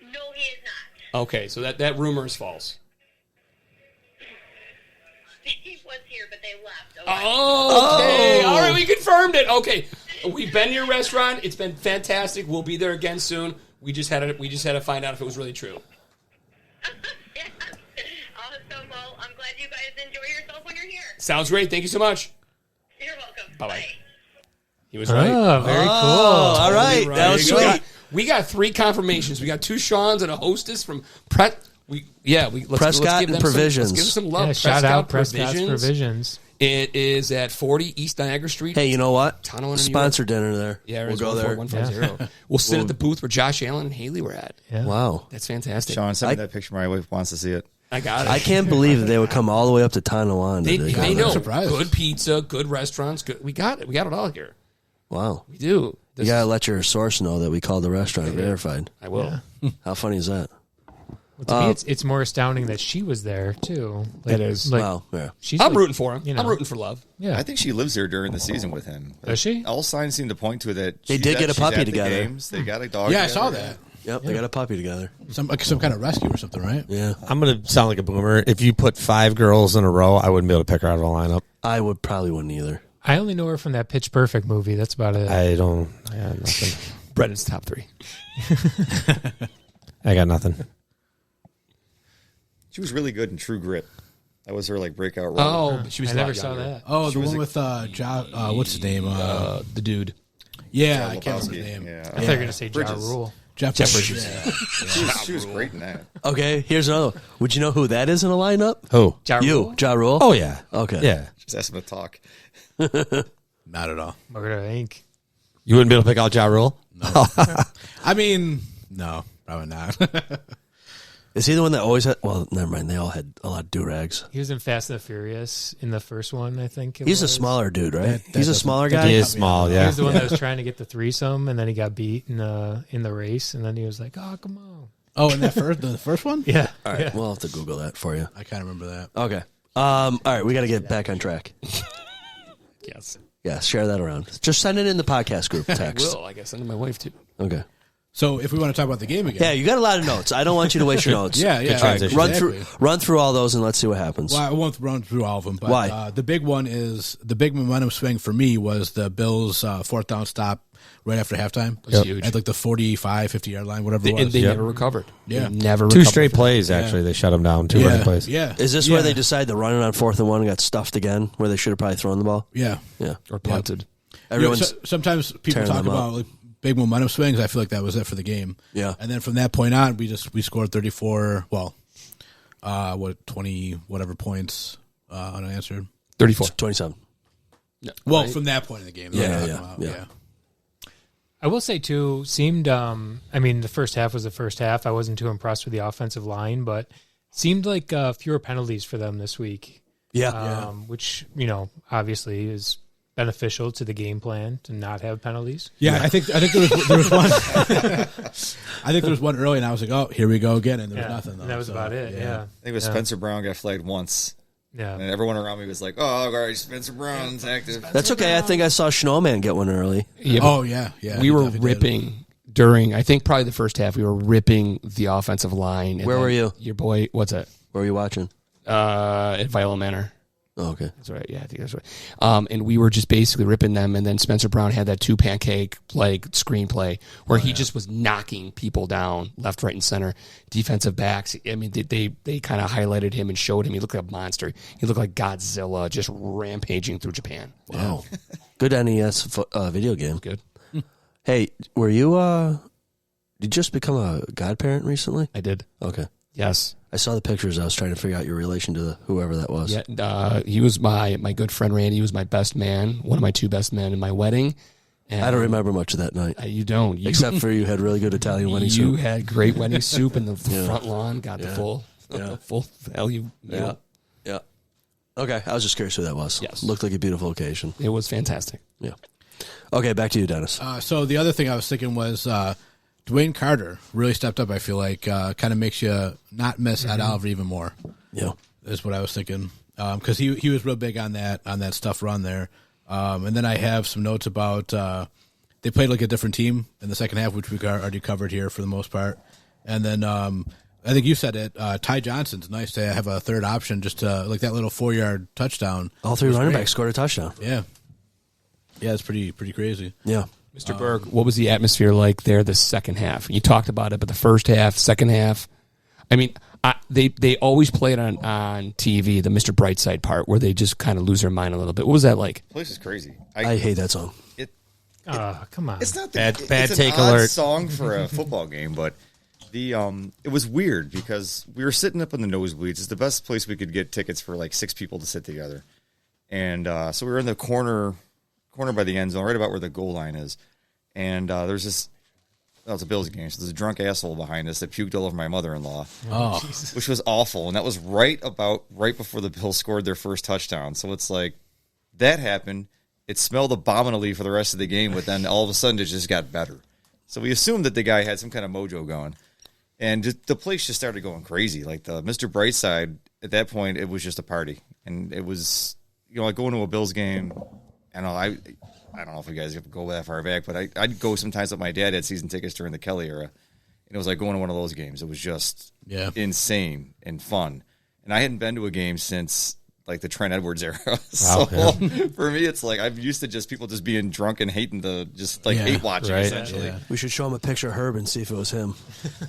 No, he is not. Okay, so that rumor is false. He was here, but they left. Okay. All right, we confirmed it. Okay. We've been to your restaurant. It's been fantastic. We'll be there again soon. We just had to find out if it was really true. Yes. Awesome. Well, I'm glad you guys enjoy yourself when you're here. Sounds great. Thank you so much. You're welcome. Bye-bye. He was right. Oh, very cool. All right. That was sweet. We got 3 confirmations. We got 2 Seans and a hostess from let's Prescott give them and Provisions. Let's give them some love. Yeah, shout out Prescott's Provisions. It is at 40 East Niagara Street. Hey, you know what? Tunnel in Sponsor dinner there. Yeah, we'll go there. 150. We'll sit at the booth where Josh Allen and Haley were at. Yeah. Wow. That's fantastic. Sean, send me that picture. My wife wants to see it. I got it. I can't believe that they would come all the way up to Tonawanda. They know. surprised. Good pizza, good restaurants. Good. We got it. We got it all here. Wow. We do. You got to let your source know that we called the restaurant verified. I will. How funny is that? Well, to me, it's more astounding that she was there too. It is. Wow. Yeah. She's I'm rooting for him. you know. I'm rooting for love. Yeah. I think she lives here during the season with him. Does she? All signs seem to point to that. They she's did get a she's puppy at the together. games. They got a dog. Yeah, I together. saw that. Yep, they got a puppy together. Some kind of rescue or something, right? Yeah. I'm going to sound like a boomer. If you put 5 girls in a row, I wouldn't be able to pick her out of a lineup. I would probably wouldn't either. I only know her from that Pitch Perfect movie. That's about it. I got nothing. Brendan's top 3. I got nothing. She was really good in True Grit. That was her breakout role. Oh, but she was I a lot never saw younger. that. Oh, She the was one a- with what's his name? The dude. Yeah, I can't remember the name. Yeah. I thought you were going to say Ja Bridges. Rule. Jeff Bridges. Yeah. She was great in that. Okay, here's another one. Would you know who that is in a lineup? Who? Ja You, Rule? Ja Rule? Oh, yeah. Okay. Yeah. Just ask him to talk. Not at all. Murder Inc. You wouldn't be able to pick out Ja Rule? I mean, no, probably not. Is he the one that always had... Well, never mind. They all had a lot of do-rags. He was in Fast and the Furious in the first one, I think. He's a smaller dude, right? He's a smaller that guy? He is small, He yeah. was the one that was trying to get the threesome, and then he got beat in the race, and then he was like, "Oh, come on." Oh, in the first one? Yeah. All right, Yeah. we'll have to Google that for you. I kind of remember that. Okay. All right, we got to get back on track. Yes. Yeah, share that around. Just send it in the podcast group text. Will. I guess send to my wife, too. Okay. So if we want to talk about the game again, Yeah, you got a lot of notes. I don't want you to waste your notes. yeah, Good all right, transition. exactly. Run through all those and let's see what happens. Well, I won't run through all of them, but Why? The big one is the big momentum swing for me was the Bills' 4th down stop right after halftime. It was huge. At the 45, 50-yard line, whatever it was. And they never recovered. Yeah. They never 2 recovered straight from plays, actually. They shut him down. 2 yeah, running plays. yeah. Is this yeah. where they decided to run it on 4th and 1 and got stuffed again, where they should have probably thrown the ball? Yeah. Yeah. that. Or punted. Everyone's sometimes people tearing talk them up. about big momentum swings. I feel like that was it for the game. Yeah. And then from that point on, we scored 34. Well, 20 whatever points unanswered. 34. 27. Well, from that point in the game, Yeah, that's what I'm yeah, talking about. yeah. I will say too, seemed I mean the first half was the first half. I wasn't too impressed with the offensive line, but seemed like fewer penalties for them this week. Yeah. Which, obviously is beneficial to the game plan to not have penalties. Yeah, I think there was one. I think there was one early, and I was like, "Oh, here we go again," and there was nothing. Though, And that was about it. Yeah. I think it was Spencer Brown got flagged once. Yeah. And everyone around me was like, "Oh, all right, Spencer Brown's active." That's okay. I think I saw Snowman get one early. Yeah, Oh yeah, yeah. we he were definitely did. ripping during, I think probably the first half, we were ripping the offensive line. And Where then were you? Your boy, what's that? Where were you watching? At Viola Manor. Oh, okay. That's right. Yeah, I think that's right. And we were just basically ripping them. And then Spencer Brown had that 2 pancake screenplay where he just was knocking people down left, right, and center. Defensive backs. I mean, they kind of highlighted him and showed him. He looked like a monster. He looked like Godzilla just rampaging through Japan. Wow. Good NES video game. Good. Hey, were you, did you just become a godparent recently? I did. Okay. Yes. I saw the pictures. I was trying to figure out your relation to whoever that was. Yeah. He was my good friend Randy. He was my best man, one of my 2 best men in my wedding. And I don't remember much of that night. You don't. Except for you had really good Italian wedding You soup. had great wedding soup in the front lawn. Got the full value meal. Yeah. Okay, I was just curious who that was. Yes. Looked like a beautiful occasion. It was fantastic. Yeah. Okay, back to you, Dennis. So the other thing I was thinking was Dwayne Carter really stepped up, I feel like. Kind of makes you not miss Ed Oliver even more. Yeah. Is what I was thinking. Because he was real big on that stuff run there. And then I have some notes about they played like a different team in the second half, which we already covered here for the most part. And then I think you said it. Ty Johnson's nice to have a third option, just like that little 4-yard touchdown. All three running backs scored a touchdown. Yeah, it's pretty crazy. Yeah. Mr. Berg, what was the atmosphere like there the second half? You talked about it, but the first half, second half, I mean, they always play it on TV, the Mr. Brightside part, where they just kind of lose their mind a little bit. What was that like? The place is crazy. I hate that song. Come on. It's not the, Bad it's take an odd alert. song for a football game, but it was weird because we were sitting up in the nosebleeds. It's the best place we could get tickets for like 6 people to sit together, and so we were in the corner by the end zone, right about where the goal line is, and there's this. Well, it's a Bills game, so there's a drunk asshole behind us that puked all over my mother-in-law, which was awful, and that was right before the Bills scored their first touchdown. So it's like that happened. It smelled abominably for the rest of the game, but then all of a sudden it just got better. So we assumed that the guy had some kind of mojo going. And the place just started going crazy. Like the Mr. Brightside, at that point, it was just a party. And it was, like going to a Bills game. I don't know if you guys go that far back, but I'd go sometimes with my dad. Had season tickets during the Kelly era. And it was like going to one of those games. It was just insane and fun. And I hadn't been to a game since like the Trent Edwards era. So for me, it's like I'm used to just people just being drunk and hating hate watching essentially. Yeah. We should show him a picture of Herb and see if it was him.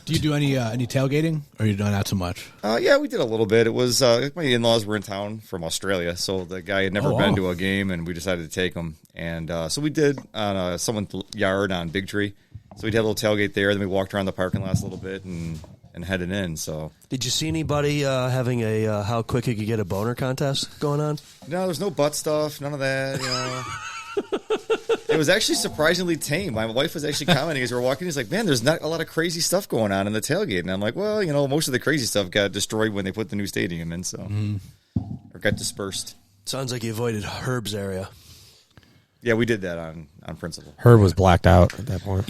Do you do any tailgating, or you do not so much? Yeah, we did a little bit. It was my in-laws were in town from Australia, so the guy had never been to a game, and we decided to take him. And so we did on someone's yard on Big Tree. So we did a little tailgate there. Then we walked around the parking lots a little bit and headed in. So Did you see anybody having a how quick you could get a boner contest going on? no, there's no butt stuff, none of that. It was actually surprisingly tame. My wife was actually commenting as we were walking. He's like, "Man, there's not a lot of crazy stuff going on in the tailgate." And I'm like, "Well, most of the crazy stuff got destroyed when they put the new stadium in, so or got dispersed." Sounds like you avoided Herb's area. Yeah, we did that on principle. Herb was blacked out at that point.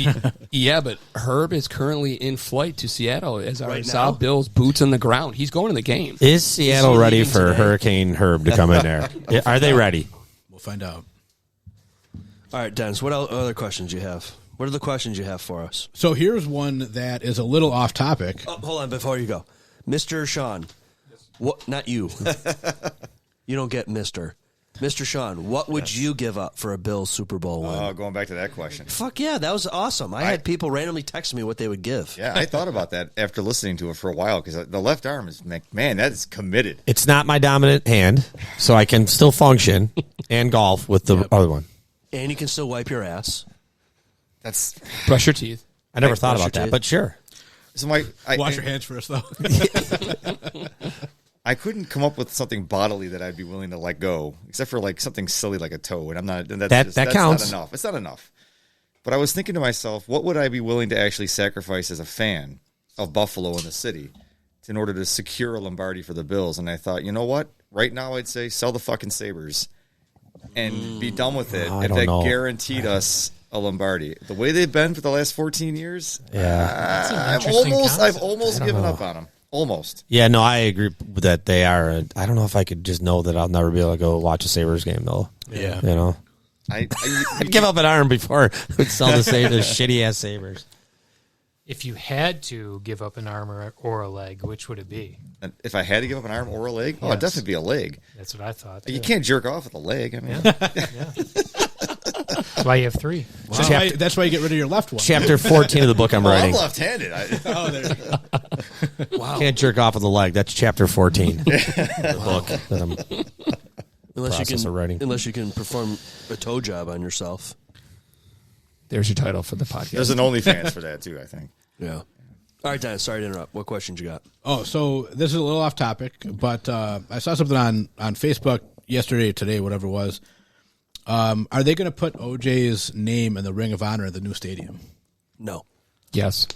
Yeah, but Herb is currently in flight to Seattle as our Right now? Bills boots on the ground. He's going to the game. Is Seattle he ready leaving for today? Hurricane Herb to come in there? Yeah, are they ready? We'll find out. All right, Dennis, what other questions you have? What are the questions you have for us? So here's one that is a little off topic. Oh, hold on, before you go. Mr. Sean. What? Not you. You don't get Mr. Mr. Sean, what would you give up for a Bills Super Bowl win? Going back to that question. Fuck yeah, that was awesome. I had people randomly text me what they would give. Yeah, I thought about that after listening to it for a while because the left arm is, man, that is committed. It's not my dominant hand, so I can still function and golf with the other one. And you can still wipe your ass. That's Brush your teeth. I never Brush thought your about that, teeth. but sure. so Wash your hands first, though. I couldn't come up with something bodily that I'd be willing to let go, except for like something silly like a toe, and I'm not. And that's counts. Not enough. It's not enough. But I was thinking to myself, what would I be willing to actually sacrifice as a fan of Buffalo in the city in order to secure a Lombardi for the Bills? And I thought, you know what? Right now, I'd say sell the fucking Sabres and be done with it. I If don't that know. guaranteed us a Lombardi, the way they've been for the last 14 years, Yeah. I've almost given up on them. Almost. Yeah, no, I agree that they are. I don't know if I could just know that I'll never be able to go watch a Sabres game, though. Yeah. You know? I'd give up an arm before I would sell the shitty-ass Sabres. If you had to give up an arm or a leg, which would it be? And if I had to give up an arm or a leg, it'd Yes. definitely be a leg. That's what I thought. You too. can't jerk off with a leg. I mean, That's why you have 3. That's why you get rid of your left one. Chapter 14 of the book I'm well, I'm writing. left-handed. Oh, there you go. Can't jerk off with a leg. That's chapter 14 of the book that I'm process of writing. Unless you can perform a toe job on yourself. There's your title for the podcast. There's an OnlyFans for that too. I think. Yeah. All right, Dennis, sorry to interrupt. What questions you got? Oh, so this is a little off topic, but I saw something on Facebook yesterday or today, whatever it was. Are they going to put OJ's name in the Ring of Honor at the new stadium? No. Yes.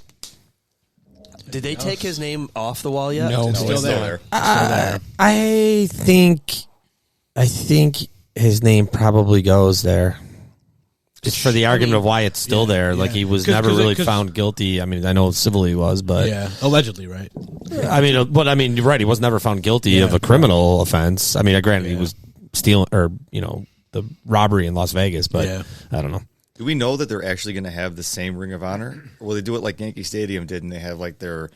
Did they take his name off the wall yet? No, It's still there. I think his name probably goes there. Just for the argument of why it's still there. Like, he was never really found guilty. I mean, I know civilly he was, but Yeah, allegedly, right? I mean, you're right. He was never found guilty of a criminal offense. I mean, granted, he was stealing, or the robbery in Las Vegas, but I don't know. Do we know that they're actually going to have the same Ring of Honor, or will they do it like Yankee Stadium did, and they have like their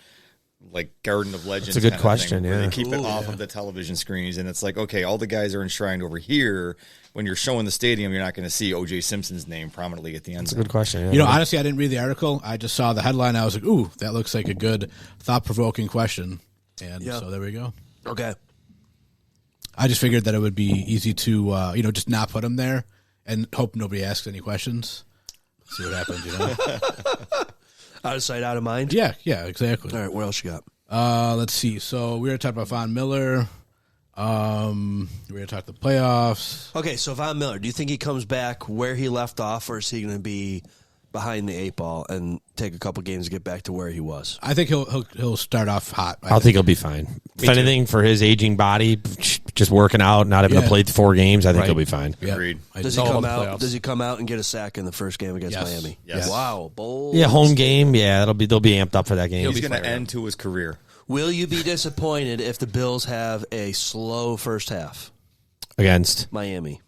Garden of Legends? That's a good kind of question. thing, where Yeah, they keep it off of the television screens, and it's like, okay, all the guys are enshrined over here. When you're showing the stadium, you're not going to see O.J. Simpson's name prominently at the end. That's a good question. You know, honestly, I didn't read the article. I just saw the headline. I was like, ooh, that looks like a good, thought-provoking question. And so there we go. Okay. I just figured that it would be easy to, just not put him there and hope nobody asks any questions. See what happens, Out of sight, out of mind? Yeah, exactly. All right, what else you got? Let's see. So we were talking about Von Miller. We were talking the playoffs. Okay, so Von Miller, do you think he comes back where he left off, or is he going to be behind the 8 ball and take a couple games to get back to where he was? I think he'll start off hot. I think he'll be fine. If anything, for his aging body, just working out, not having to play 4 games, I think he'll be fine. Yeah. Agreed. Does he come out and get a sack in the first game against Miami? Yes. Wow, bold. Yeah, home game. Yeah, they'll be amped up for that game. He's going to end to his career. Will you be disappointed if the Bills have a slow first half Against Miami?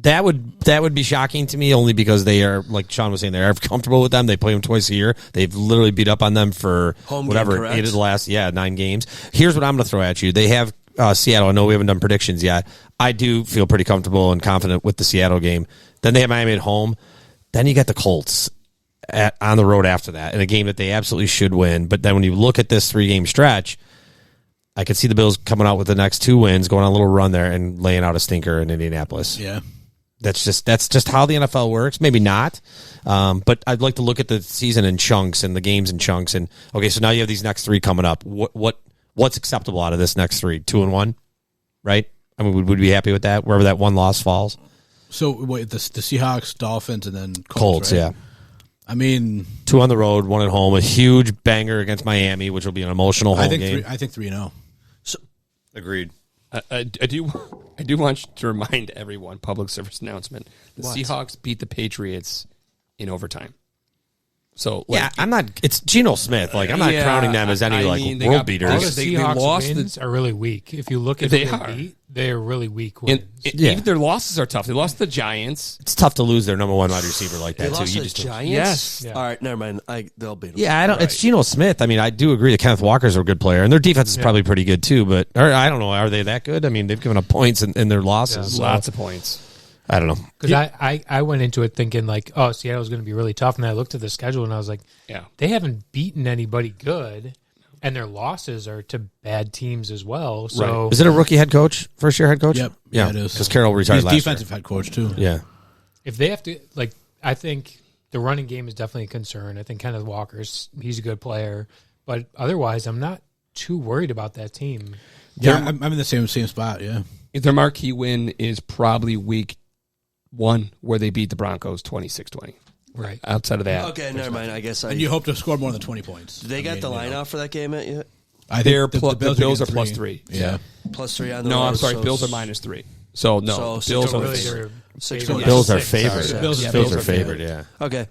that would be shocking to me, only because they are, like Sean was saying, they are comfortable with them. They play them twice a year. They've literally beat up on them for Home game, whatever correct? 8 of the last 9 games. Here's what I'm going to throw at you. They have Seattle. I know we haven't done predictions yet. I do feel pretty comfortable and confident with the Seattle game. Then they have Miami at home. Then you got the Colts on the road after that, in a game that they absolutely should win. But then when you look at this 3-game stretch, I could see the Bills coming out with the next 2 wins, going on a little run there, and laying out a stinker in Indianapolis. Yeah. That's just how the NFL works. Maybe not, but I'd like to look at the season in chunks and the games in chunks. And okay, so now you have these next 3 coming up. What's acceptable out of this next 3? 2-1, right? I mean, would we be happy with that? Wherever that 1 loss falls. So wait, the Seahawks, Dolphins, and then Colts, right? yeah. I mean, 2 on the road, 1 at home. A huge banger against Miami, which will be an emotional home game. I think 3-0. So, agreed. I do want to remind everyone, public service announcement, the Seahawks beat the Patriots in overtime. So I'm not. It's Geno Smith. Like, I'm not crowning them as any world beaters. All the Seahawks wins are really weak. If you look at they are really weak wins. Even their losses are tough. They lost to the Giants. It's tough to lose their number 1 wide receiver like that, lost too. to the Giants? Yes. Yeah. All right, never mind. They'll beat them. Yeah, I don't. It's Geno Smith. I mean, I do agree that Kenneth Walker's a good player, and their defense is probably pretty good too. But I don't know. Are they that good? I mean, they've given up points in their losses. So lots of points. I don't know. Because I went into it thinking like, oh, Seattle's going to be really tough, and I looked at the schedule and I was like, they haven't beaten anybody good, and their losses are to bad teams as well. So Is it a rookie head coach, first year head coach? Yep. Yeah, it is. because Carroll retired He's last defensive head coach too. year. Yeah. if they have to, I think the running game is definitely a concern. I think Kenneth Walker's he's a good player, but otherwise, I'm not too worried about that team. Yeah, I'm in the same spot. Yeah. Their marquee win is probably week 1, where they beat the Broncos 26-20. Right. Outside of that. Okay, never mind. I guess And you hope to score more than 20 points. Did they got the line out for that game yet? I They're think the Bills are getting plus 3. Yeah. +3 on the No, road, I'm sorry. so Bills are -3. So, no. So Bills are really favorite. they're Bills are 6. favored. Sorry. Bills are favored, yeah. Okay.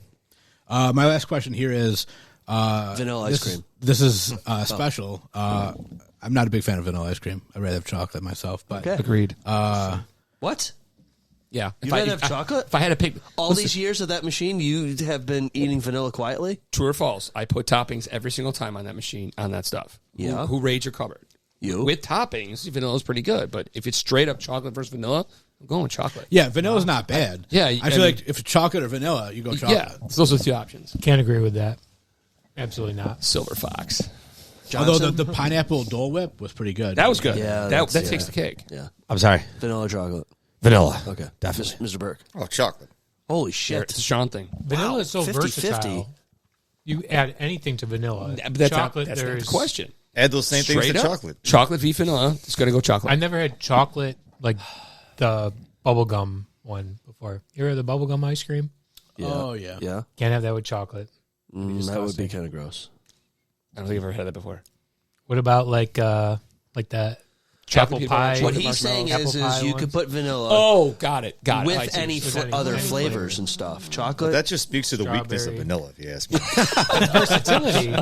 My last question here is Vanilla ice cream. This is special. I'm not a big fan of vanilla ice cream. I'd rather have chocolate myself. But Okay. Agreed. What? Yeah. You'd rather have chocolate? If I had to pick... All these years of that machine, you have been eating vanilla quietly? True or false? I put toppings every single time on that machine, on that stuff. Yeah. Who raised your cupboard? You? With toppings, vanilla's pretty good. But if it's straight up chocolate versus vanilla, I'm going with chocolate. yeah, vanilla's not bad. Yeah, I feel like if it's chocolate or vanilla, you go chocolate. Yeah. So those are the 2 options. Can't agree with that. Absolutely not. Silver Fox. Although Johnson? the pineapple Dole Whip was pretty good. That was good. Yeah, that that's- takes the cake. Yeah. I'm sorry. Vanilla chocolate. Vanilla. Okay. Definitely. Mr. Burke. Oh, chocolate. Holy It's shit. a Sean thing. Vanilla is so 50-50. versatile. You add anything to vanilla. But that's chocolate, that's not the there's question. Add those same things Straight to up, chocolate. Chocolate v vanilla. It's going to go chocolate. I never had chocolate like the bubble gum one before. You ever had the bubblegum ice cream? Yeah. Oh, yeah. Yeah. Can't have that with chocolate. That would be disgusting. kind of gross. I don't think I've ever had that before. What about like that Chocolate apple pie? What Chocolate he's saying Apple is pie you ones? could put vanilla Oh, got it. I with see. any With any other flavor. flavors and stuff. Chocolate. That just speaks to the weakness of Strawberry. vanilla, if you ask me. Versatility.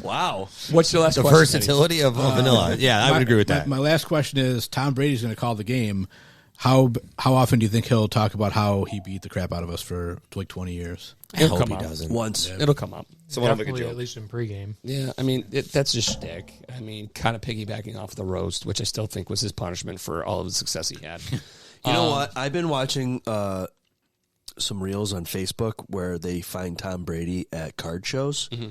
Wow. What's your last The question? versatility of vanilla. Yeah, I would agree with that. My last question is: Tom Brady's going to call the game. How often do you think he'll talk about how he beat the crap out of us for like 20 years? I It'll hope come he out. doesn't. Once. It'll come up. Someone will make a Definitely, joke. at least in pregame. Yeah, I mean, that's just shtick. I mean, kind of piggybacking off the roast, which I still think was his punishment for all of the success he had. You know what? I've been watching some reels on Facebook where they find Tom Brady at card shows. Mm-hmm.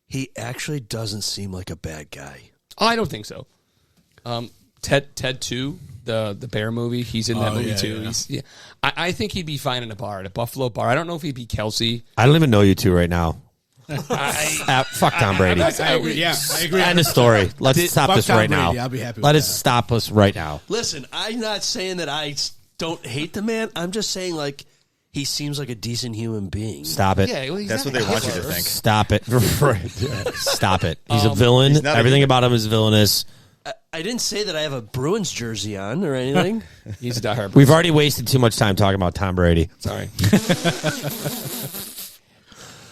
He actually doesn't seem like a bad guy. Oh, I don't think so. Ted 2, the Bear movie, he's in that movie yeah, too. yeah. He's, I think he'd be fine in a bar, at a Buffalo bar. I don't know if he'd be Kelsey. I don't even know you two right now. Fuck Tom Brady. I agree. Yeah, I agree. End of story. Let's stop fuck this Tom right Brady. now. I'll be happy with Let us that. stop us right now. Listen, I'm not saying that I don't hate the man. I'm just saying, like, he seems like a decent human being. Stop it. Yeah, well, he's That's not what they a want you to Hitler. think. Stop it. Stop it. He's a villain. He's not a Everything human. about him is villainous. I didn't say that I have a Bruins jersey on or anything. He's a diehard. We've already wasted too much time talking about Tom Brady. Sorry.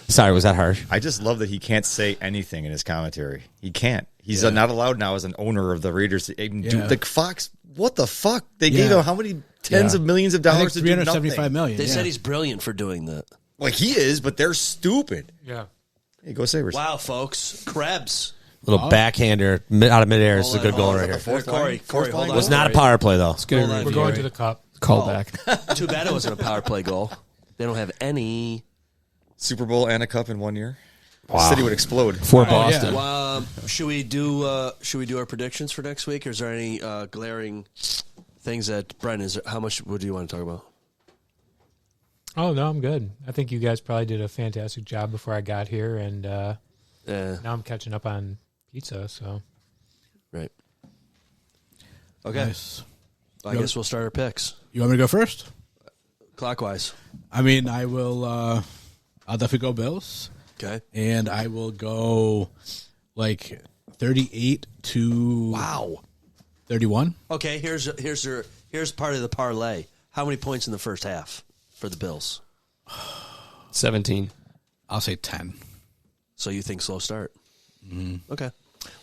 Sorry, was that harsh? I just love that he can't say anything in his commentary. He can't. He's not allowed now as an owner of the Raiders to even do like Fox. What the fuck? They gave him how many tens of millions of I think dollars to do nothing? 375 million. They yeah. said he's brilliant for doing that. Like he is, but they're stupid. Yeah. Hey, go Sabres. Wow, folks. Krebs. Little backhander out of midair. It's a good goal right here. Fourth Corey, line? Fourth hold line? on. Was not a power play though. Hold on, We're going Corey. to the cup. Call back. Too bad it wasn't a power play goal. They don't have any. Super Bowl and a cup in 1 year. Wow. The city would explode. For Boston. Should we do our predictions for next week, or is there any glaring things that Brendan? How much would you want to talk about? Oh, no, I'm good. I think you guys probably did a fantastic job before I got here, and now I'm catching up on pizza, so. Right. Okay. Nice. I guess we'll start our picks You want me to go first? clockwise. I mean, I will. I'll definitely go Bills, Okay. and I will go like 38 to Wow. 31. Okay. Here's part of the parlay. How many points in the first half for the Bills? 17. I'll say 10. So you think slow start? Okay.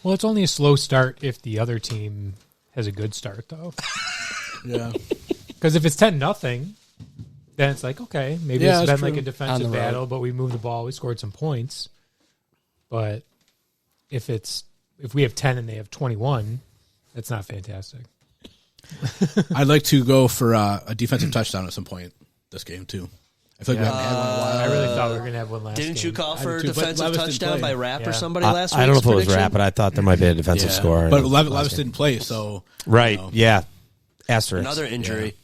Well, it's only a slow start if the other team has a good start, though. Yeah. Because if it's 10-0, then it's like, okay, maybe Yeah, it's that's been like true. a defensive On the road. battle, but we moved the ball, we scored some points. But if we have 10 and they have 21, that's not fantastic. I'd like to go for a defensive touchdown at some point this game too. I feel like we haven't had one in a while. I really thought we were going to have one last Didn't game. you call I for a did too, but defensive Levis didn't touchdown play. by Rapp or Yeah. somebody last week? I don't know if it was rap, but I thought there might be a defensive Yeah. score. But Levis didn't play, so Right. you know. Yeah. Asterisk. Another injury,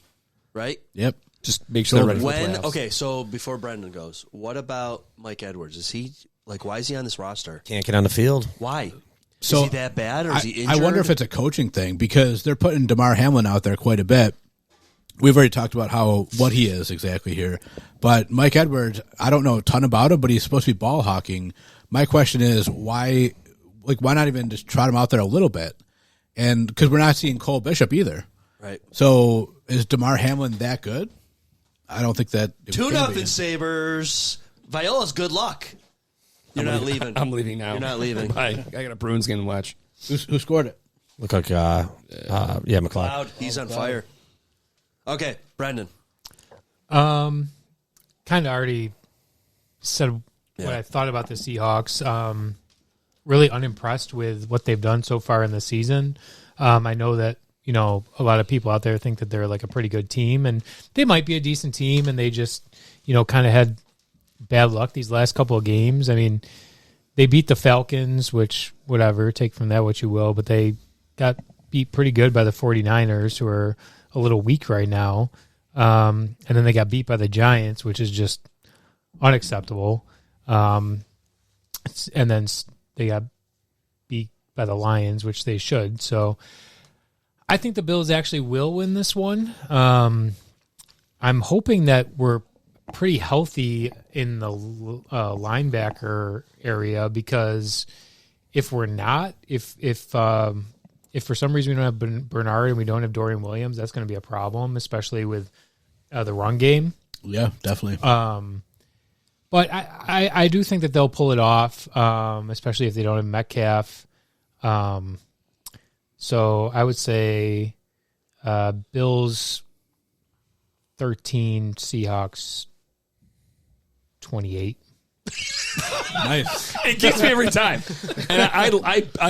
right? Yep. Just make sure they're ready for the When playoffs. okay, so before Brendan goes, what about Mike Edwards? Is he like why is he on this roster? Can't get on the field. Why? So is he that bad or is he I injured? wonder if it's a coaching thing because they're putting DeMar Hamlin out there quite a bit. We've already talked about what he is exactly here. But Mike Edwards, I don't know a ton about him, but he's supposed to be ball hawking. My question is why not even just trot him out there a little bit? And because we're not seeing Cole Bishop either. right. So is DeMar Hamlin that good? I don't think that. it can 2-0 be. Sabres. Viola's good luck. You're not leaving. I'm leaving now. You're not leaving. Bye. I got a Bruins game to watch. Who scored it? Look like McLeod. Cloud. He's on fire. Okay, Brendan. Kind of already said what I thought about the Seahawks. Really unimpressed with what they've done so far in the season. I know that, a lot of people out there think that they're like a pretty good team, and they might be a decent team, and they just, kind of had bad luck these last couple of games. I mean, they beat the Falcons, which, whatever, take from that what you will, but they got beat pretty good by the 49ers, who are a little weak right now. And then they got beat by the Giants, which is just unacceptable. And then they got beat by the Lions, which they should. So I think the Bills actually will win this one. I'm hoping that we're pretty healthy in the linebacker area, because if we're not, if for some reason we don't have Bernard and we don't have Dorian Williams, that's going to be a problem, especially with the run game. Yeah, definitely. But I do think that they'll pull it off, especially if they don't have Metcalf. So I would say Bills 13, Seahawks 28. Nice. It gets me every time, and I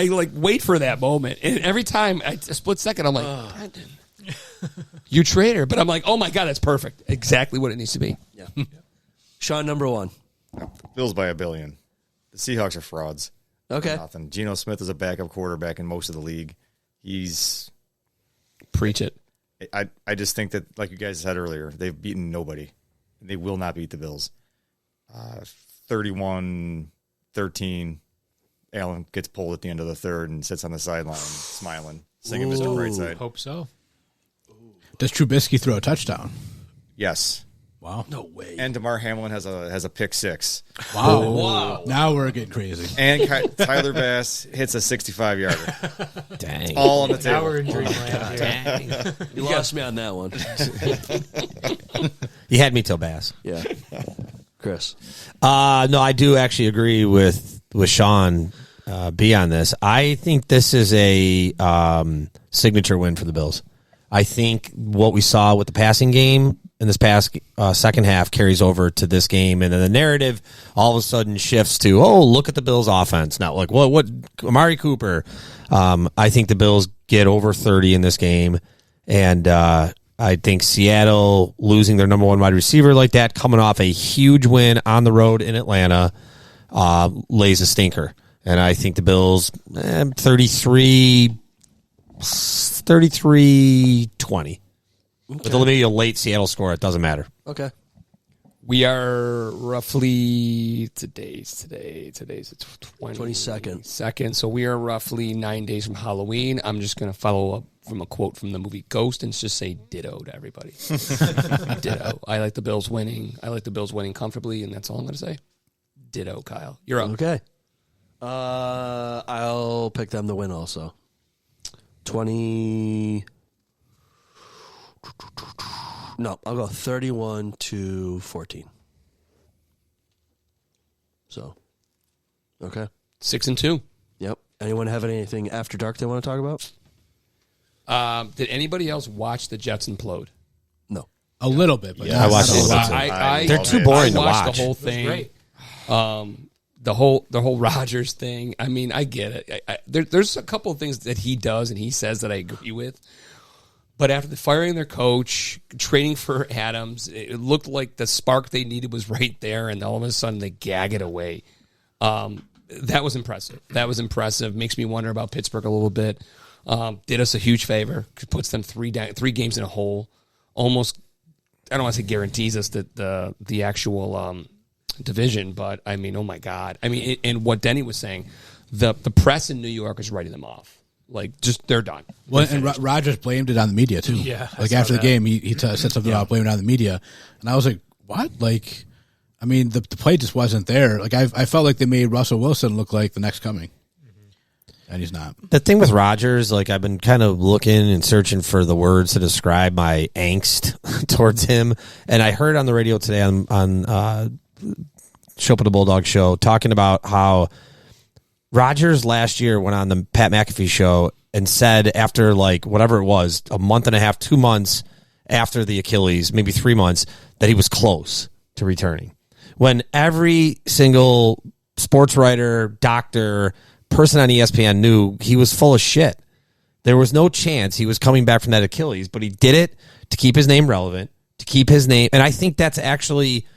like wait for that moment, and every time a split second, I'm like, Brendan, you traitor, but I'm like, oh my god, that's perfect, exactly what it needs to be. Yeah. Sean, number one. Bills by $1 billion. The Seahawks are frauds. Okay. Nothing. Geno Smith is a backup quarterback in most of the league. He's Preach it. I just think that, like you guys said earlier, they've beaten nobody. They will not beat the Bills. 31-13. Allen gets pulled at the end of the third and sits on the sideline smiling, singing Mr. Brightside. Hope so. Does Trubisky throw a touchdown? Yes. Wow. No way. And DeMar Hamlin has a pick six. Wow. Wow. Now we're getting crazy. And Tyler Bass hits a 65-yarder. Dang. All on the Now table. we're in dreamland here. You lost me on that one. You had me till Bass. Yeah. Chris. No, I do actually agree with Sean B on this. I think this is a signature win for the Bills. I think what we saw with the passing game in this past second half carries over to this game, and then the narrative all of a sudden shifts to, oh, look at the Bills' offense. Now, like, what Amari Cooper. I think the Bills get over 30 in this game, and I think Seattle losing their number one wide receiver like that, coming off a huge win on the road in Atlanta, lays a stinker. And I think the Bills 33-20 with maybe a late Seattle score. It doesn't matter. Okay. We are roughly today's the 22nd. So we are roughly 9 days from Halloween. I'm just going to follow up from a quote from the movie Ghost and just say ditto to everybody. Ditto. I like the Bills winning. I like the Bills winning comfortably, and that's all I'm going to say. Ditto, Kyle. You're up. Okay. I'll pick them to win also. 20. No, I'll go 31-14. So, okay. 6-2. Yep. Anyone have anything after dark they want to talk about? Did anybody else watch the Jets implode? No. A little bit, but I watched not a a lot. lot. They're too boring to I watched watch. the whole thing. Great. The whole Rodgers thing. I mean, I get it. There's a couple of things that he does and he says that I agree with. But after the firing their coach, trading for Adams, it looked like the spark they needed was right there, and all of a sudden they gag it away. That was impressive. Makes me wonder about Pittsburgh a little bit. Did us a huge favor. Puts them three games in a hole. Almost, I don't want to say guarantees us the actual division, but I mean, oh my God. I mean, and what Denny was saying, the press in New York is writing them off. Like, just, they're done. Well, and Rodgers blamed it on the media, too. Yeah, I like, saw after the that. game, he said something about blaming it on the media. And I was like, what? Like, I mean, the play just wasn't there. Like, I felt like they made Russell Wilson look like the next coming. And he's not. The thing with Rodgers, like, I've been kind of looking and searching for the words to describe my angst towards him. And I heard on the radio today on Show Up the Bulldog show talking about how Rodgers last year went on the Pat McAfee show and said after, like, whatever it was, a month and a half, 2 months after the Achilles, maybe 3 months, that he was close to returning. When every single sports writer, doctor, person on ESPN knew he was full of shit. There was no chance he was coming back from that Achilles, but he did it to keep his name relevant, to keep his name. And I think that's actually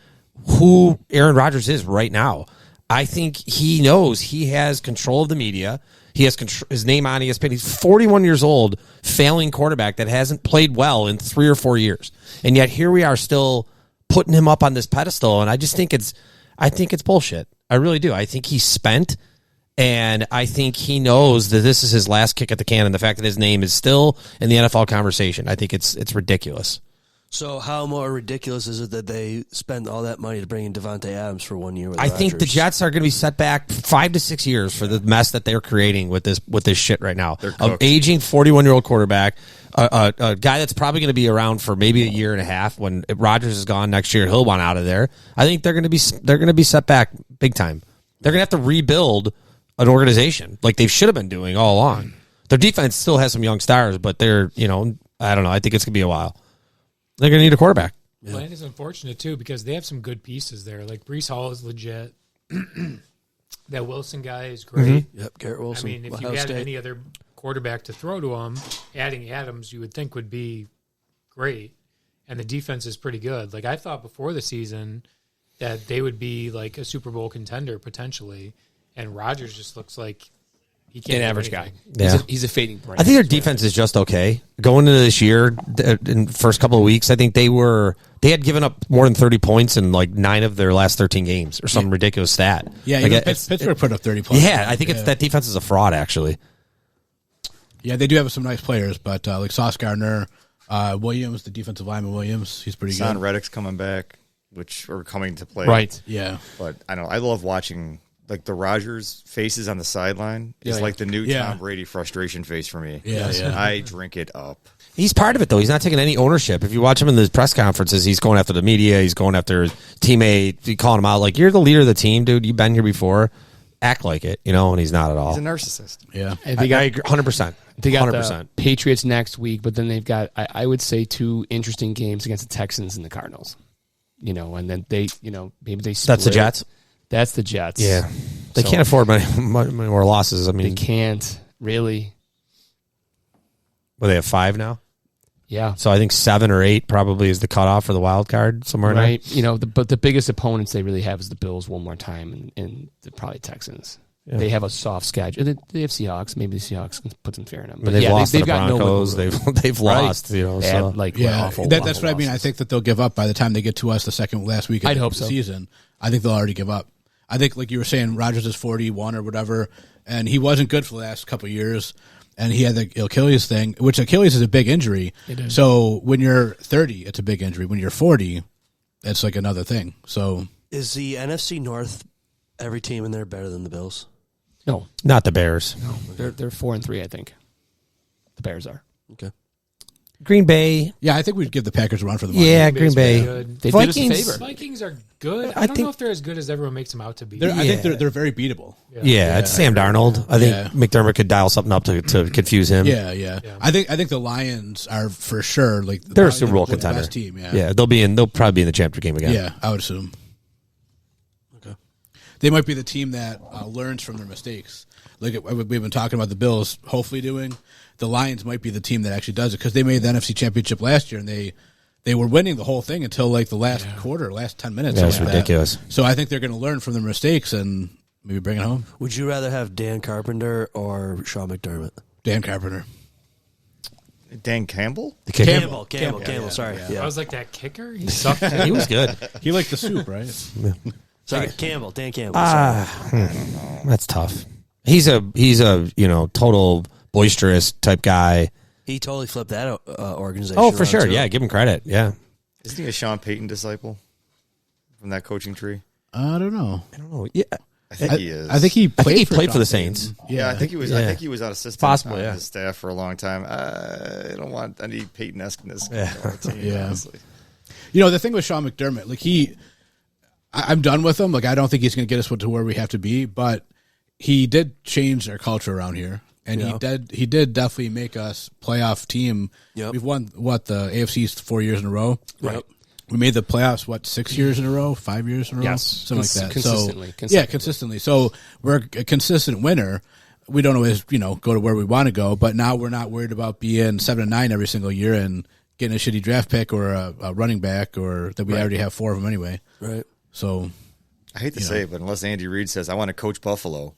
who Aaron Rodgers is right now. I think he knows he has control of the media. He has his name on ESPN. He's 41 years old, failing quarterback that hasn't played well in 3 or 4 years. And yet here we are still putting him up on this pedestal. And I just think it's bullshit. I really do. I think he's spent. And I think he knows that this is his last kick at the can, and the fact that his name is still in the NFL conversation, I think it's ridiculous. So how more ridiculous is it that they spend all that money to bring in Devontae Adams for 1 year? With I think the Rodgers? Jets are going to be set back 5 to 6 years for the mess that they're creating with this shit right now. They're An cooked. aging 41-year-old quarterback, a guy that's probably going to be around for maybe a year and a half. When Rodgers is gone next year, he'll want out of there. I think they're going to be set back big time. They're going to have to rebuild an organization like they should have been doing all along. Their defense still has some young stars, but they're I don't know. I think it's going to be a while. They're going to need a quarterback. Well, it is unfortunate too because they have some good pieces there. Like Breece Hall is legit. That Wilson guy is great. Yep, Garrett Wilson. I mean, if Ohio you had State. any other quarterback to throw to him, adding Adams, you would think would be great. And the defense is pretty good. Like I thought before the season that they would be like a Super Bowl contender potentially, and Rodgers just looks like he can't. An do average anything. guy. Yeah. He's a fading brand. I think their defense is just okay. Going into this year, in the first couple of weeks, I think they had given up more than 30 points in like 9 of their last 13 games or some ridiculous stat. Yeah, Like, Pittsburgh put up 30 points. Yeah, I think it's that defense is a fraud, actually. Yeah, they do have some nice players, but like Sauce Gardner, Williams, the defensive lineman Williams, he's pretty Son good. Reddick's coming back, or coming to play. Right. Yeah. But I know I love watching like the Rodgers faces on the sideline. It's Yeah, like the new yeah. Tom Brady frustration face for me. Yeah, yeah. I drink it up. He's part of it, though. He's not taking any ownership. If you watch him in the press conferences, he's going after the media. He's going after his teammate. He's calling him out like, you're the leader of the team, dude. You've been here before. Act like it, and he's not at all. He's a narcissist. Yeah. And I agree 100%. They got 100%. the Patriots next week, but then they've got, I would say, 2 interesting games against the Texans and the Cardinals. And then they, maybe they split. That's the Jets? That's the Jets. Yeah. They So- can't afford many more losses. I They mean, can't, really. they have 5 now? Yeah. So I think 7 or 8 probably is the cutoff for the wild card somewhere in there. Right. But the biggest opponents they really have is the Bills one more time and probably Texans. Yeah. They have a soft schedule. They have Seahawks. Maybe the Seahawks can put some fear in them. But they've lost to the got no Broncos. wiggle room. They've Right. lost. They So. had, like, Yeah, awful, that's awful what I mean. I losses. think that they'll give up by the time they get to us the last week of I'd the hope so. season. I think they'll already give up. I think, like you were saying, Rodgers is 41 or whatever, and he wasn't good for the last couple of years, and he had the Achilles thing, which Achilles is a big injury. It is. So when you're 30, it's a big injury. When you're 40, it's like another thing. So Is the NFC North every team in there better than the Bills? No, Not the Bears. they're 4-3. I think the Bears are. Okay. Green Bay. yeah, I think we'd give the Packers a run for the money. Yeah, Green Green Bay's Bay. pretty good. They did us a Vikings- favor. Vikings are good. I I don't think- know if they're as good as everyone makes them out to be. I think they're very beatable. Yeah, it's Sam Darnold. I think Yeah. McDermott could dial something up to confuse him. Yeah. I think the Lions are for sure like They're a probably Super Bowl the contender. best team. Yeah, Yeah, they'll probably be in the championship game again. Yeah, I would assume. Okay, they might be the team that learns from their mistakes. Like we've been talking about the Bills, hopefully doing. The Lions might be the team that actually does it because they made the NFC Championship last year and they were winning the whole thing until like the last quarter, last 10 minutes. Yeah, it's something like that. ridiculous. So I think they're going to learn from their mistakes and maybe bring it home. Would you rather have Dan Carpenter or Sean McDermott? Dan Carpenter. Dan Campbell? The kicker. Campbell. Sorry. I Yeah. was like that kicker. He sucked. He was good. He liked the soup, right? Sorry, Campbell. Dan Campbell. Sorry. That's tough. He's a total boisterous type guy. He totally flipped that organization. Oh, for around, sure. too. Yeah, give him credit. Yeah. Isn't he a Sean Payton disciple from that coaching tree? I don't know. I don't know. Yeah. I think he is. I think he played played for the Sean Payton. Saints. Yeah, I think he was. Yeah. I think he was on assistant Possible, on yeah. his staff for a long time. I don't want any Peyton-esqueness Yeah. on our team, Yeah. honestly. The thing with Sean McDermott, like I'm done with him. Like I don't think he's going to get us to where we have to be, but he did change our culture around here, and he did definitely make us playoff team. Yep. We've won the AFC's 4 years in a row. Right. We made the playoffs 6 years in a row, 5 years in a row, Yes. something like that. Consistently. So, consistently. So we're a consistent winner. We don't always go to where we want to go, but now we're not worried about being 7-9 every single year and getting a shitty draft pick or a running back or that we already have 4 of them anyway. Right. So I hate to say it, but unless Andy Reid says I want to coach Buffalo,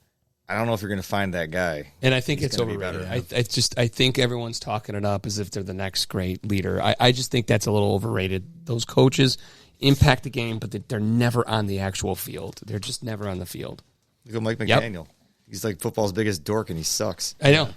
I don't know if you're going to find that guy. And I think He's it's gonna be overrated. better. I think everyone's talking it up as if they're the next great leader. I just think that's a little overrated. Those coaches impact the game, but they're never on the actual field. They're just never on the field. Look at Mike Yep. McDaniel. He's like football's biggest dork, and he sucks. I know.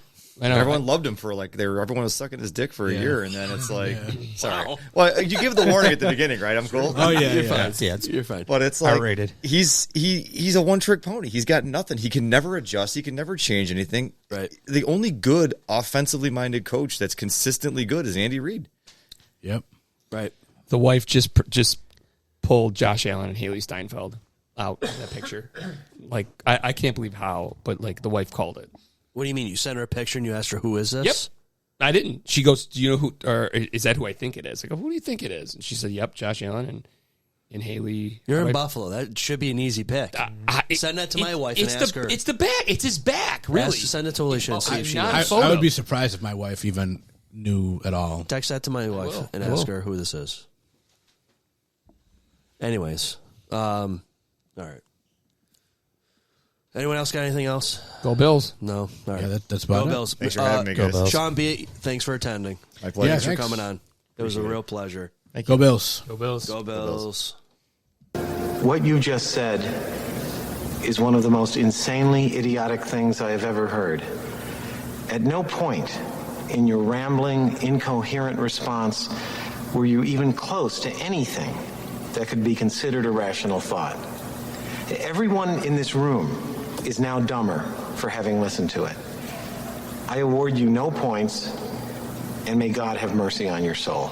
I know. Everyone loved him for everyone was sucking his dick for a year, and then it's like, sorry. Well, you give the warning at the beginning, right? I'm cool. Oh yeah, You're yeah. fine. You're fine. But it's like R-rated. he's a one-trick pony. He's got nothing. He can never adjust. He can never change anything. Right. The only good offensively minded coach that's consistently good is Andy Reid. Yep. Right. The wife just pulled Josh Allen and Haley Steinfeld out of that picture. Like, I can't believe how, but like the wife called it. What do you mean? You sent her a picture and you asked her, who is this? Yep. I didn't. She goes, do you know who, or is that who I think it is? I go, who do you think it is? And she said, yep, Josh Allen and Haley. You're in Buffalo. That should be an easy pick. Send that to my wife and ask her. It's the back. It's his back, really. Send it to Alicia and see if she not knows. a I would be surprised if my wife even knew at all. Text that to my wife and ask her who this is. Anyways. All right. Anyone else got anything else? Go Bills. No. All right. Yeah, that's about Go it. Bills. Thanks for having me, guys. Bills. Sean B., thanks for attending. My pleasure. Yeah, Thanks for thanks. coming on. It was a real pleasure. Go Bills. Go Bills. Go Bills. What you just said is one of the most insanely idiotic things I have ever heard. At no point in your rambling, incoherent response were you even close to anything that could be considered a rational thought. Everyone in this room is now dumber for having listened to it. I award you no points, and may God have mercy on your soul.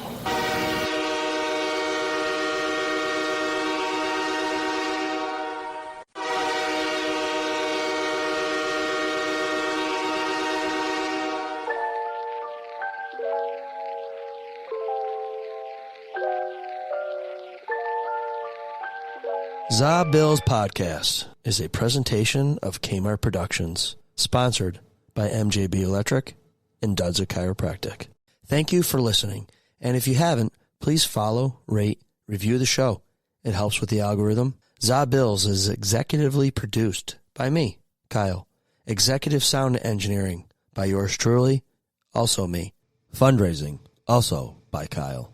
ZaBillsPodcast is a presentation of Kmart Productions, sponsored by MJB Electric and Dudza Chiropractic. Thank you for listening, and if you haven't, please follow, rate, review the show. It helps with the algorithm. ZaBills is executively produced by me, Kyle. Executive sound engineering by yours truly, also me. Fundraising, also by Kyle.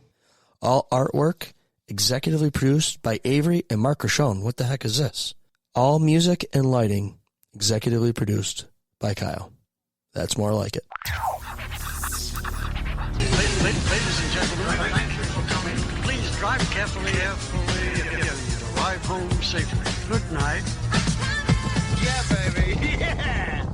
All artwork executively produced by Avery and Mark Rochon. What the heck is this? All music and lighting executively produced by Kyle. That's more like it. Ladies and gentlemen, thank you for coming. Please drive carefully, arrive home safely. Good night. Yeah, baby. Yeah.